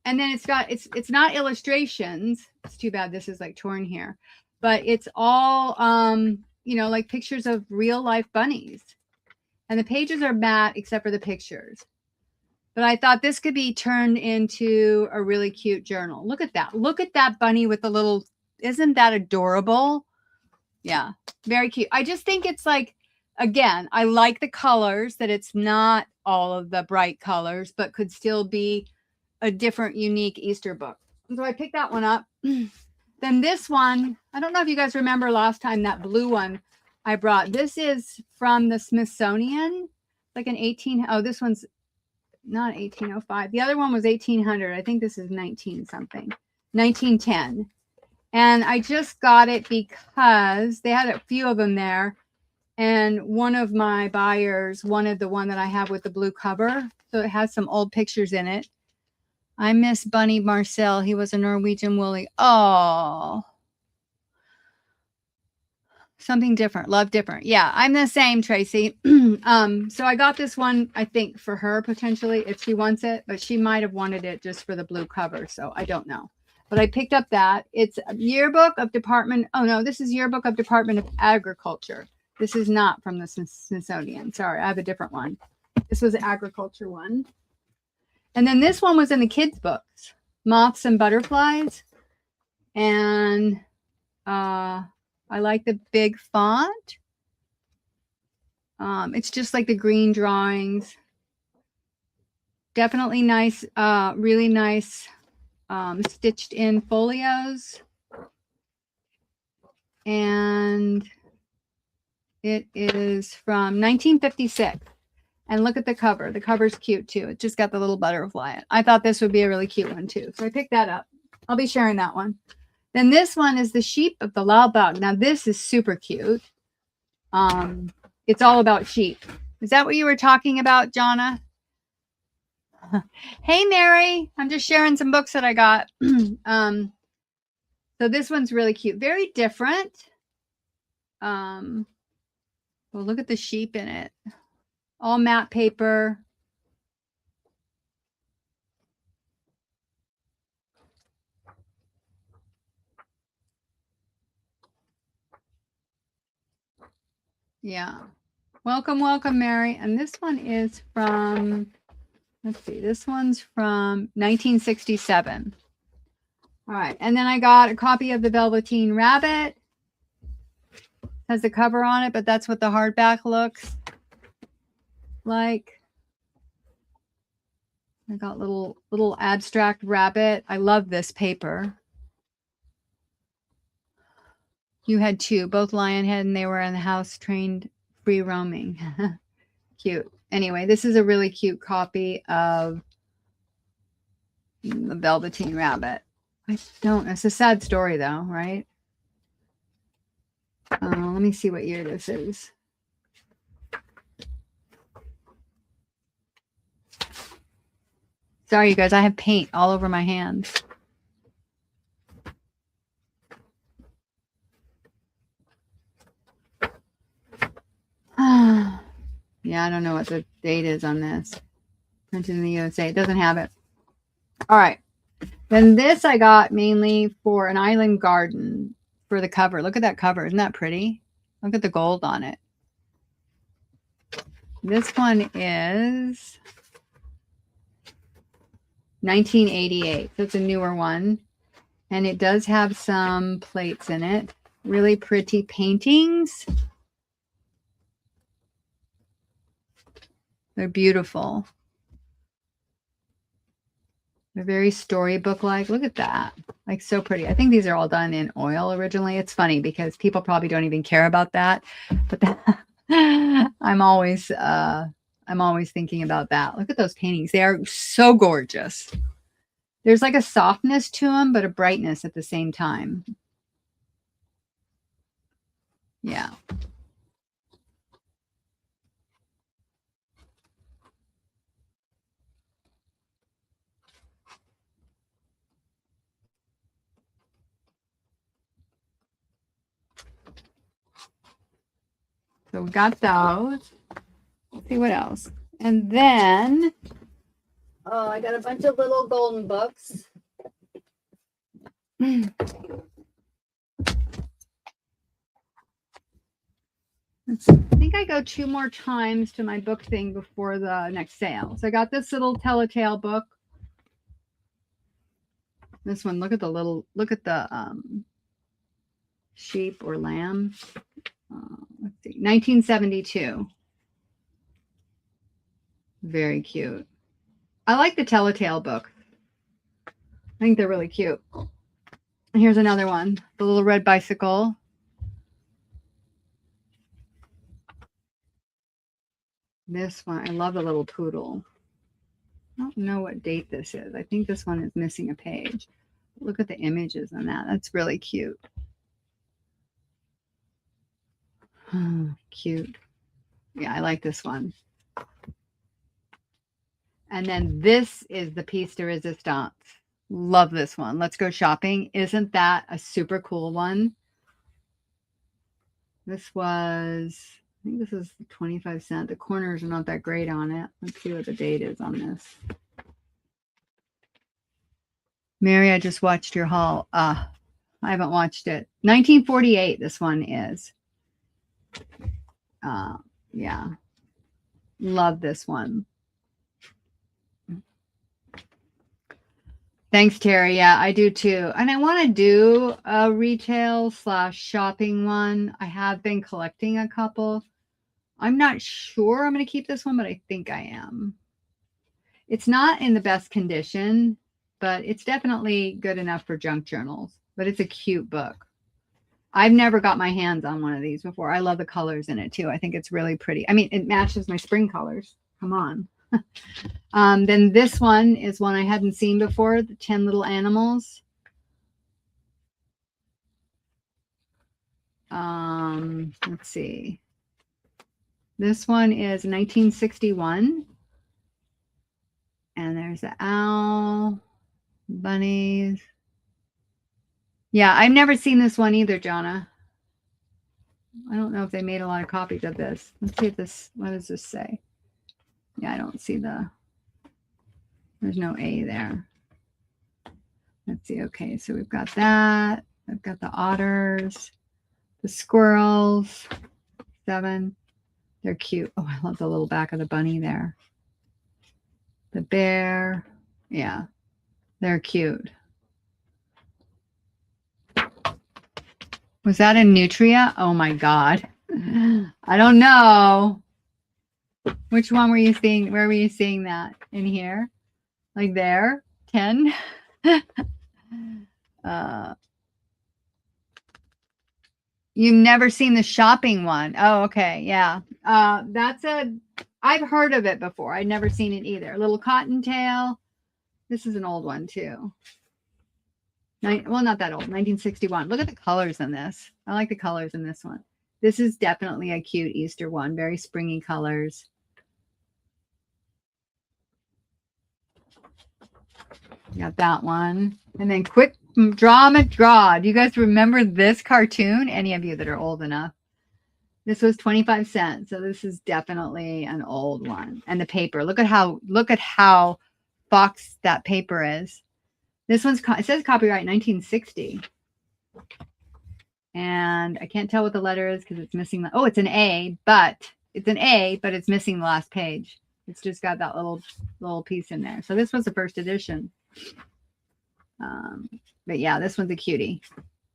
and then it's got, it's not illustrations. It's too bad this is like torn here, but it's all, you know, like pictures of real life bunnies. And the pages are matte except for the pictures. But I thought this could be turned into a really cute journal. Look at that. Look at that bunny with the little, isn't that adorable? Yeah, very cute. I just think it's like, again, I like the colors, that it's not all of the bright colors, but could still be a different, unique Easter book. So I picked that one up. Then this one, I don't know if you guys remember last time, that blue one I brought. This is from the Smithsonian, like an this one's not 1805. The other one was 1800. I think this is 19 something, 1910. And I just got it because they had a few of them there. And one of my buyers wanted the one that I have with the blue cover. So it has some old pictures in it. I miss Bunny Marcel. He was a Norwegian woolly. Oh, something different. Love different. Yeah, I'm the same, Tracy. So I got this one, I think, for her potentially if she wants it, but she might have wanted it just for the blue cover. So I don't know. But I picked up that. It's a Yearbook of Department. Oh, no, this is Yearbook of Department of Agriculture. This is not from the Smithsonian. Sorry, I have a different one. This was an agriculture one. And then this one was in the kids' books, Moths and Butterflies. And I like the big font. It's just like the green drawings. Definitely nice, really nice stitched in folios. And it is from 1956. And look at the cover. The cover's cute too. It just got the little butterfly. I thought this would be a really cute one too. So I picked that up. I'll be sharing that one. Then this one is The Sheep of the Laubach. Now this is super cute. It's all about sheep. Is that what you were talking about, Jonna? Hey, Mary. I'm just sharing some books that I got. So this one's really cute. Very different. Well, look at the sheep in it. All matte paper. Yeah. Welcome, welcome, Mary. And this one is from, let's see, this one's from 1967. All right. And then I got a copy of The Velveteen Rabbit. Has the cover on it, but that's what the hardback looks like. I got little abstract rabbit. I love this paper. You had two, both Lionhead, and they were in the house trained free roaming. Cute. Anyway, this is a really cute copy of The Velveteen Rabbit. It's a sad story though, right? Let me see what year this is. Sorry, you guys, I have paint all over my hands. Yeah, I don't know what the date is on this. Printed in the USA. It doesn't have it. All right. Then this I got mainly for an island garden for the cover. Look at that cover. Isn't that pretty? Look at the gold on it. This one is 1988. So it's a newer one. And it does have some plates in it. Really pretty paintings. They're beautiful. They're very storybook-like. Look at that. Like so pretty. I think these are all done in oil originally. It's funny because people probably don't even care about that. But I'm always thinking about that. Look at those paintings. They are so gorgeous. There's like a softness to them, but a brightness at the same time. Yeah. So we got those. Let's see what else. And then, oh, I got a bunch of little golden books. I think I go 2 more times to my book thing before the next sale. So I got this little Telltale book. This one, look at the sheep or lamb. Let's see, 1972. Very cute. I like the Telltale book. I think they're really cute. Here's another one, the little red bicycle. This one, I love the little poodle. I don't know what date this is. I think this one is missing a page. Look at the images on that. That's really cute. Oh, cute. Yeah, I like this one. And then this is the piece de resistance. Love this one. Let's go shopping. Isn't that a super cool one? This was, I think this is 25 cents. The corners are not that great on it. Let's see what the date is on this. Mary, I just watched your haul. I haven't watched it. 1948, this one is. Yeah. Love this one. Thanks, Terry. Yeah, I do too. And I want to do a retail / shopping one. I have been collecting a couple. I'm not sure I'm going to keep this one, but I think I am. It's not in the best condition, but it's definitely good enough for junk journals. But it's a cute book. I've never got my hands on one of these before. I love the colors in it too. I think it's really pretty. I mean, it matches my spring colors. Come on. Then this one is one I hadn't seen before, the 10 Little Animals. Let's see. This one is 1961. And there's the owl, bunnies. Yeah, I've never seen this one either, Jonna. I don't know if they made a lot of copies of this. Let's see if this, what does this say? Yeah, I don't see there's no A there. Let's see. Okay, so we've got that. I've got the otters, the squirrels, 7. They're cute. Oh, I love the little back of the bunny there. The bear. Yeah, they're cute. Was that in Nutria? Oh my God. I don't know. Which one were you seeing? Where were you seeing that? In here? Like there? 10? You've never seen the shopping one. Oh, okay. Yeah. I've heard of it before. I'd never seen it either. Little Cottontail. This is an old one too. Well, not that old. 1961. Look at the colors in this. I like the colors in this one. This is definitely a cute Easter one. Very springy colors. Got that one. And then Quick Draw McDraw. Do you guys remember this cartoon? Any of you that are old enough? This was 25 cents. So this is definitely an old one. And the paper. Look at how boxed that paper is. This one's, it says copyright 1960. And I can't tell what the letter is because it's missing. Oh, it's an A, but it's missing the last page. It's just got that little piece in there. So this was the first edition. But yeah, this one's a cutie.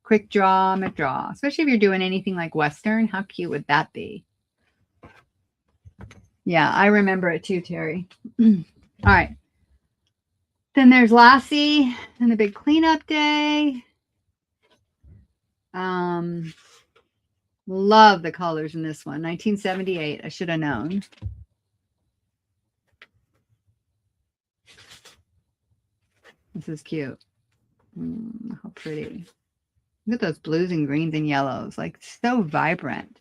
Quick Draw McDraw. Especially if you're doing anything like Western. How cute would that be? Yeah, I remember it too, Terry. All right. Then there's Lassie and the big cleanup day. Love the colors in this one. 1978. I should have known. This is cute. How pretty. Look at those blues and greens and yellows. Like, so vibrant.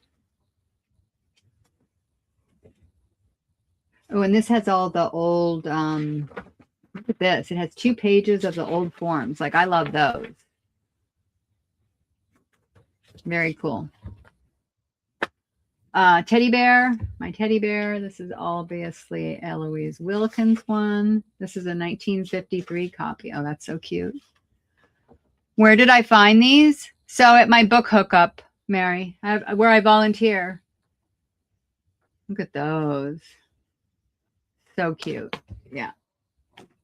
Oh, and this has all the old, look at this. It has 2 pages of the old forms. Like, I love those. Very cool. Teddy bear. My teddy bear. This is obviously Eloise Wilkins one. This is a 1953 copy. Oh, that's so cute. Where did I find these? So at my book hookup, Mary, where I volunteer. Look at those. So cute. Yeah.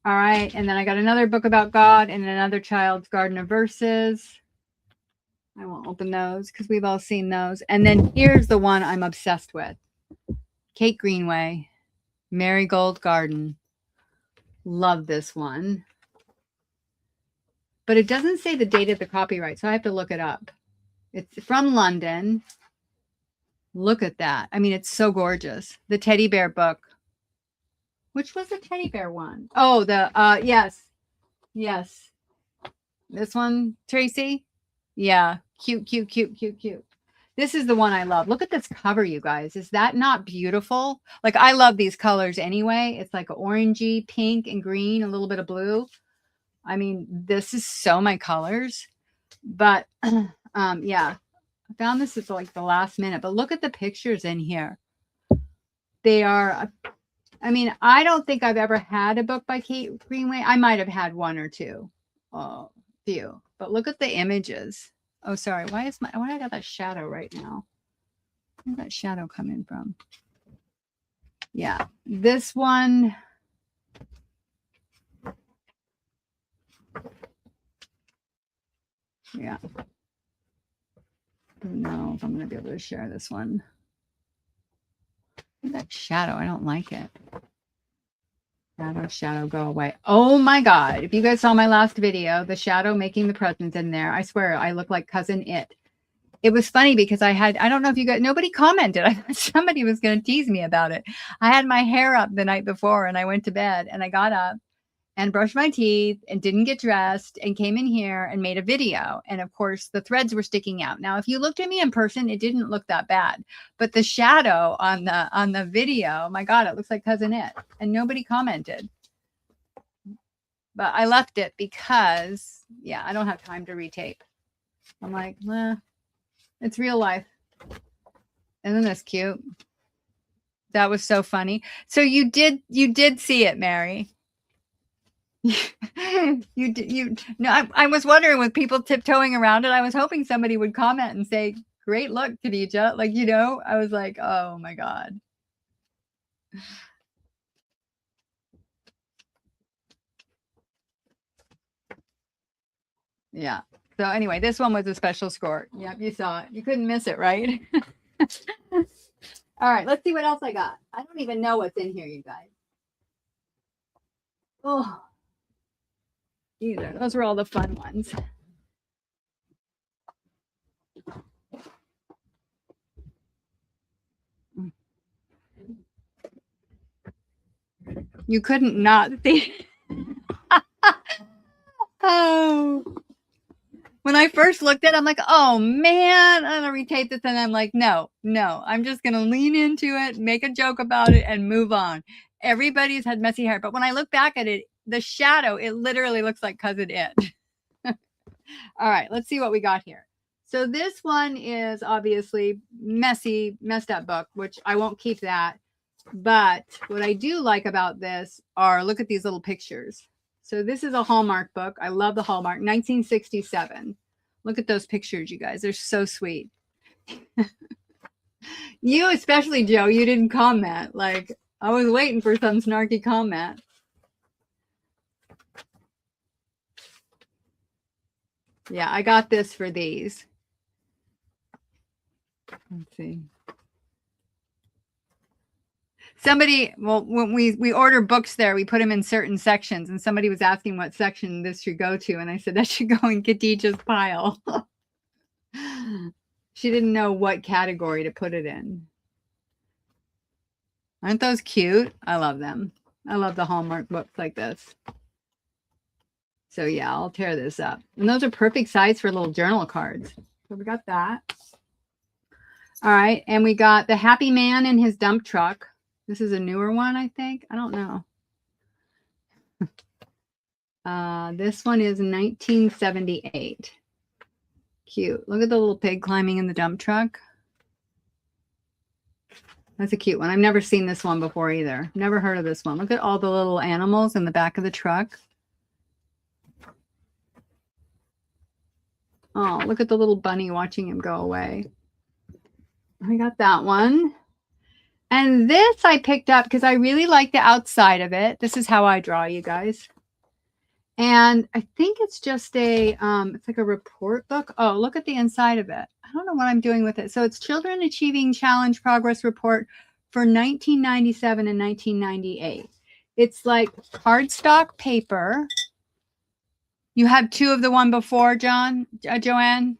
All right. And then I got another book about God and another Child's Garden of Verses. I won't open those because we've all seen those. And then here's the one I'm obsessed with. Kate Greenway, Marigold Garden. Love this one. But it doesn't say the date of the copyright, so I have to look it up. It's from London. Look at that. I mean, it's so gorgeous. The teddy bear book. Which was the teddy bear one? Oh, yes. Yes. This one, Tracy? Yeah. Cute, cute, cute, cute, cute. This is the one I love. Look at this cover, you guys. Is that not beautiful? Like, I love these colors anyway. It's like orangey, pink, and green, a little bit of blue. I mean, this is so my colors. But, yeah. I found this at like the last minute. But look at the pictures in here. They are... I mean, I don't think I've ever had a book by Kate Greenway. I might have had one or two. Oh, few. But look at the images. Oh, sorry. Why I got that shadow right now? Where's that shadow coming from? Yeah. This one. Yeah. I don't know if I'm going to be able to share this one. That shadow, I don't like it. Shadow, go away. Oh my God. If you guys saw my last video, the shadow making the presents in there, I swear I look like Cousin It. It was funny because I don't know if you guys, nobody commented. I thought somebody was going to tease me about it. I had my hair up the night before and I went to bed and I got up and brushed my teeth and didn't get dressed and came in here and made a video. And of course the threads were sticking out. Now, if you looked at me in person, it didn't look that bad, but the shadow on the video, my God, it looks like Cousin It, and nobody commented, but I left it because yeah, I don't have time to retape. I'm like, it's real life. Isn't this cute? That was so funny. So you did see it, Mary. I was wondering with people tiptoeing around it, I was hoping somebody would comment and say, great look, Khadijah. Like, I was like, oh my God. Yeah. So anyway, this one was a special score. Yep, you saw it. You couldn't miss it, right? All right, let's see what else I got. I don't even know what's in here, you guys. Oh. Those were all the fun ones. You couldn't not see. Oh. When I first looked at it, I'm like, oh man, I'm gonna retape this. And I'm like, no, I'm just gonna lean into it, make a joke about it, and move on. Everybody's had messy hair. But when I look back at it, the shadow, it literally looks like Cousin It. All right, let's see what we got here. So this one is obviously messed up book, which I won't keep that. But what I do like about this are, look at these little pictures. So this is a Hallmark book. I love the Hallmark, 1967. Look at those pictures, you guys. They're so sweet. You especially, Joe, you didn't comment. Like, I was waiting for some snarky comment. Yeah, I got this for these. Let's see. Somebody, well, when we order books there, we put them in certain sections, and somebody was asking what section this should go to, and I said that should go in Khadijah's pile. She didn't know what category to put it in. Aren't those cute? I love them. I love the Hallmark books like this. So yeah, I'll tear this up. And those are perfect size for little journal cards. So we got that. All right, and we got The Happy Man in His Dump Truck. This is a newer one, I think. I don't know. This one is 1978. Cute. Look at the little pig climbing in the dump truck. That's a cute one. I've never seen this one before either. Never heard of this one. Look at all the little animals in the back of the truck. Oh, look at the little bunny watching him go away. I got that one. And this I picked up because I really like the outside of it. This is how I draw, you guys. And I think it's just a, it's like a report book. Oh, look at the inside of it. I don't know what I'm doing with it. So it's Children Achieving Challenge Progress Report for 1997 and 1998. It's like cardstock paper. You have two of the one before, Joanne?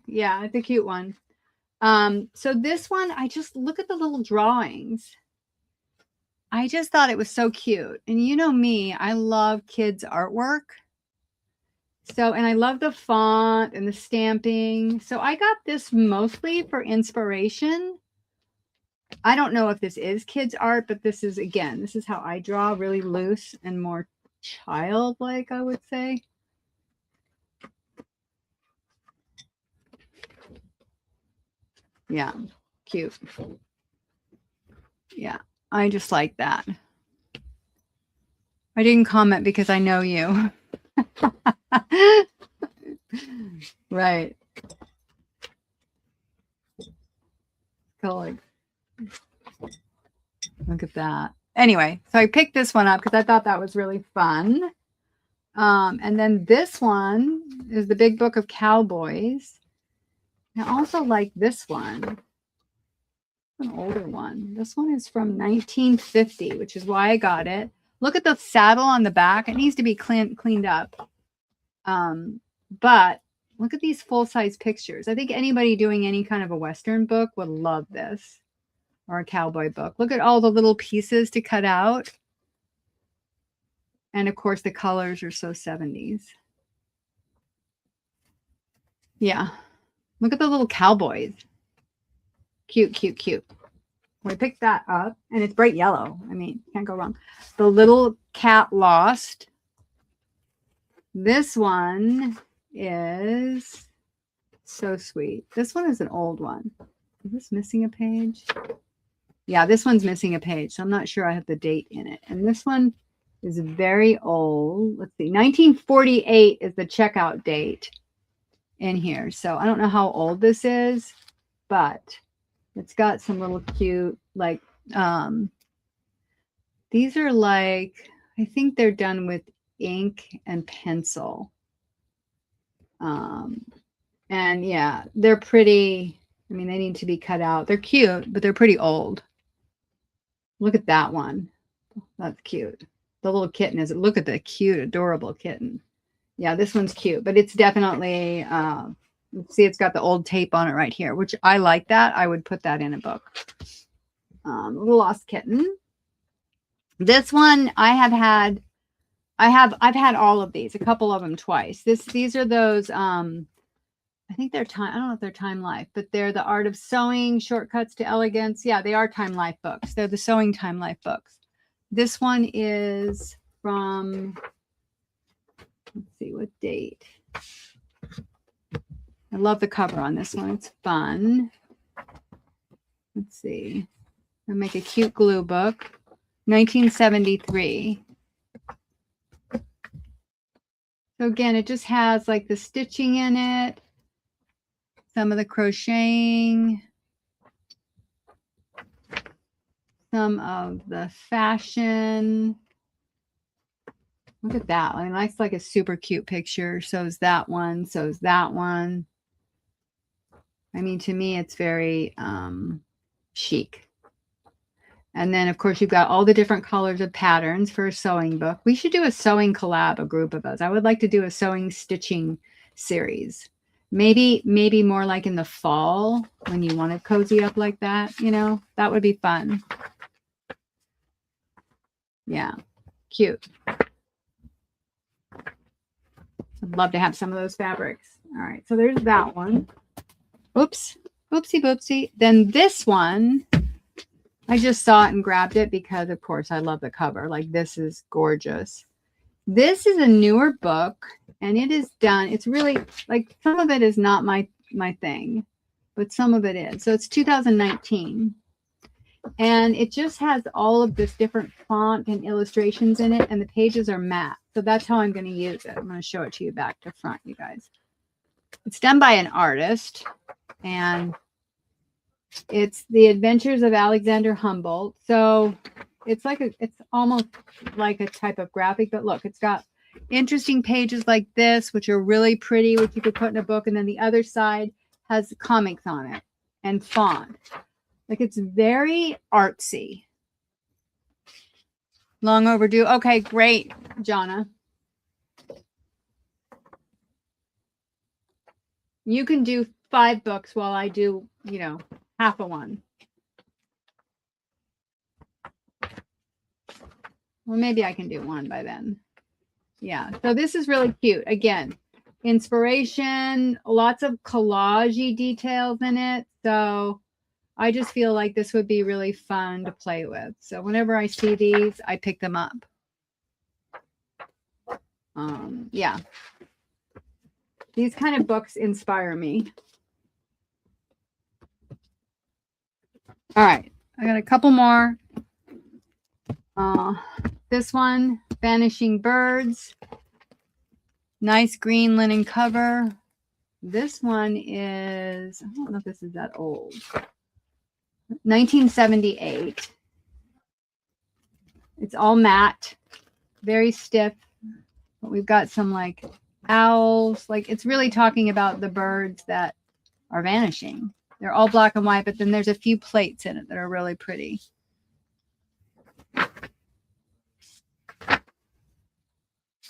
Yeah, the cute one. So this one, I just look at the little drawings. I just thought it was so cute. And you know me, I love kids' artwork. So, and I love the font and the stamping. So I got this mostly for inspiration. I don't know if this is kids' art, but this is, again, this is how I draw, really loose and more childlike, I would say. Yeah, cute. Yeah, I just like that. I didn't comment because I know you. Right. Color. Look at that. Anyway, so I picked this one up because I thought that was really fun. And then this one is the Big Book of Cowboys. I also like this one. An older one. This one is from 1950, which is why I got it. Look at the saddle on the back. It needs to be cleaned up. But look at these full-size pictures. I think anybody doing any kind of a Western book would love this, or a cowboy book. Look at all the little pieces to cut out. And of course, the colors are so 70s. Yeah. Look at the little cowboys. Cute, cute, cute. We picked that up, and it's bright yellow. I mean, can't go wrong. The Little Cat Lost. This one is so sweet. This one is an old one. Is this missing a page? Yeah, this one's missing a page, so I'm not sure I have the date in it. And this one is very old. Let's see. 1948 is the checkout date in here. So I don't know how old this is, but it's got some little cute, like, these are like, I think they're done with ink and pencil. And yeah, they're pretty. I mean, they need to be cut out. They're cute, but they're pretty old. Look at that one. That's cute. The little kitten is, look at the cute, adorable kitten. Yeah, this one's cute, but it's definitely, let's see, it's got the old tape on it right here, which I like that. I would put that in a book. Little Lost Kitten. This one I've had all of these, a couple of them twice. These are those, I think they're I don't know if they're Time Life, but they're the Art of Sewing, Shortcuts to Elegance. Yeah, they are Time Life books. They're the Sewing Time Life books. This one is from, let's see what date. I love the cover on this one. It's fun. Let's see. I'll make a cute glue book. 1973. So again, it just has like the stitching in it, some of the crocheting, some of the fashion. Look at that. I mean, that's like a super cute picture. So is that one. So is that one. I mean, to me, it's very chic. And then, of course, you've got all the different colors of patterns for a sewing book. We should do a sewing collab, a group of us. I would like to do a sewing stitching series. Maybe more like in the fall when you want to cozy up like that. You know, that would be fun. Yeah, cute. I'd love to have some of those fabrics. All right, so there's that one. Oops, oopsie boopsie. Then this one, I just saw it and grabbed it because, of course, I love the cover. Like, this is gorgeous. This is a newer book, and it is done. It's really, like, some of it is not my thing, but some of it is. So it's 2019. And it just has all of this different font and illustrations in it, and the pages are matte. So that's how I'm going to use it. I'm going to show it to you back to front, you guys. It's done by an artist, and It's The Adventures of Alexander Humboldt. So it's almost like a type of graphic, but look, it's got interesting pages like this, which are really pretty, which you could put in a book. And then the other side has comics on it and font. Like, it's very artsy. Long overdue. Okay, great, Jonna. You can do 5 books while I do, half a one. Well, maybe I can do one by then. Yeah. So this is really cute. Again, inspiration, lots of collage-y details in it. So I just feel like this would be really fun to play with. So whenever I see these, I pick them up. Yeah. These kind of books inspire me. All right. I got a couple more. This one, Vanishing Birds. Nice green linen cover. This one is, I don't know if this is that old. 1978. It's all matte, very stiff. But we've got some like owls. Like, it's really talking about the birds that are vanishing. They're all black and white, but then there's a few plates in it that are really pretty.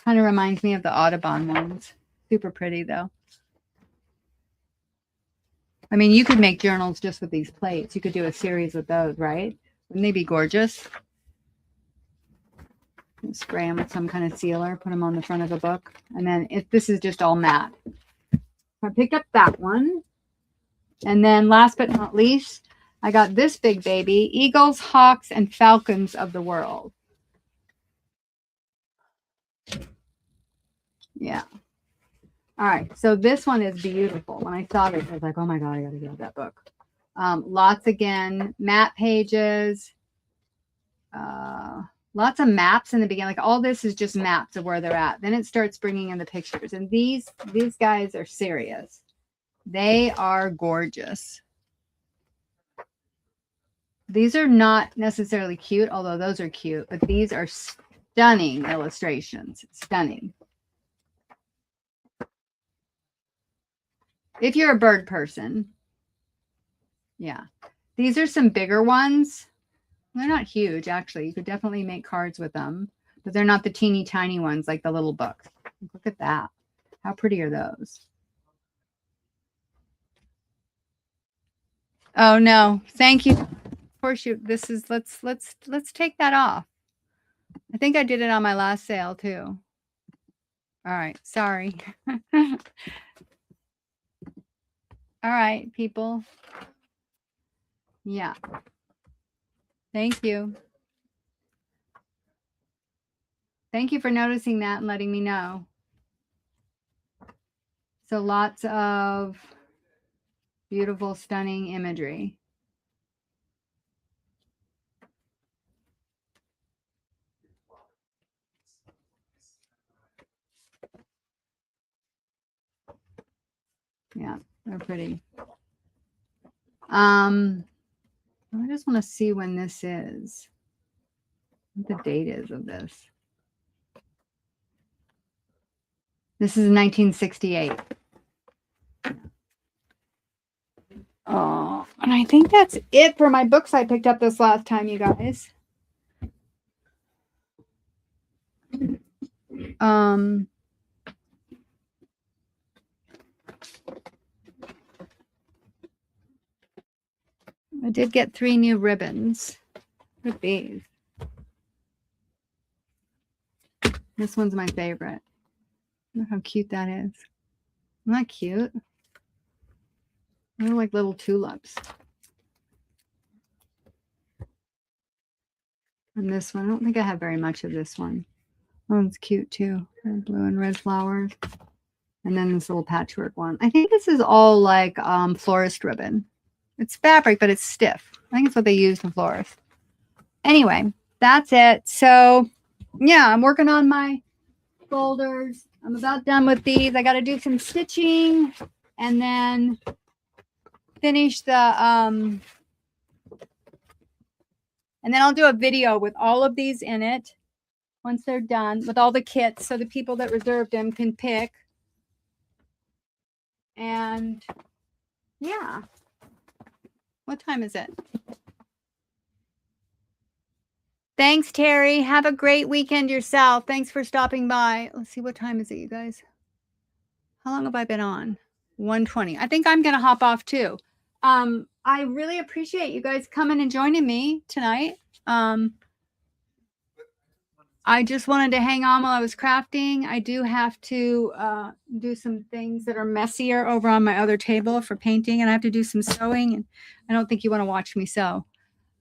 Kind of reminds me of the Audubon ones. Super pretty, though. I mean, you could make journals just with these plates. You could do a series with those, right? Wouldn't they be gorgeous? Spray them with some kind of sealer, put them on the front of the book. And then this is just all matte. I picked up that one. And then last but not least, I got this big baby, Eagles, Hawks, and Falcons of the World. Yeah. All right. So this one is beautiful. When I saw this, I was like, oh my God, I got to get that book. Lots, again, matte pages. Lots of maps in the beginning. Like, all this is just maps of where they're at. Then it starts bringing in the pictures. And these guys are serious. They are gorgeous. These are not necessarily cute, although those are cute. But these are stunning illustrations. Stunning. If you're a bird person. Yeah. These are some bigger ones. They're not huge, actually. You could definitely make cards with them. But they're not the teeny tiny ones like the little books. Look at that. How pretty are those? Oh, no. Thank you. Of course, this is, let's take that off. I think I did it on my last sale, too. All right. Sorry. All right, people. Yeah. Thank you. Thank you for noticing that and letting me know. So lots of beautiful, stunning imagery. Yeah, they're pretty. I just want to see when this is. What the date is of this. This is 1968. Oh, and I think that's it for my books I picked up this last time, you guys. I did get 3 new ribbons. Look at these. This one's my favorite. Look how cute that is. Isn't that cute? They're like little tulips. And this one, I don't think I have very much of this one. That one's cute too. Blue and red flowers. And then this little patchwork one. I think this is all like florist ribbon. It's fabric, but it's stiff. I think it's what they use in florist. Anyway, that's it. So, yeah, I'm working on my folders. I'm about done with these. I got to do some stitching and then finish the And then I'll do a video with all of these in it once they're done with all the kits, so the people that reserved them can pick. And yeah. What time is it? Thanks, Terry. Have a great weekend yourself. Thanks for stopping by. Let's see, what time is it, you guys? How long have I been on? 1:20. I think I'm going to hop off too. I really appreciate you guys coming and joining me tonight. I just wanted to hang on while I was crafting. I do have to do some things that are messier over on my other table for painting, and I have to do some sewing, and I don't think you want to watch me sew.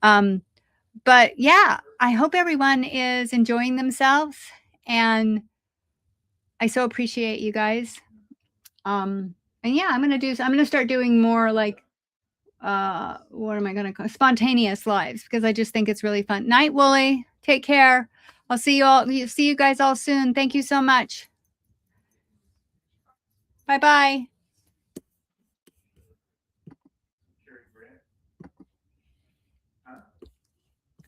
But yeah, I hope everyone is enjoying themselves, and I so appreciate you guys. And yeah, I'm going to start doing more like, what am I going to call spontaneous lives, because I just think it's really fun. Night, Wooly. Take care. I'll see you guys all soon. Thank you so much. Bye-bye.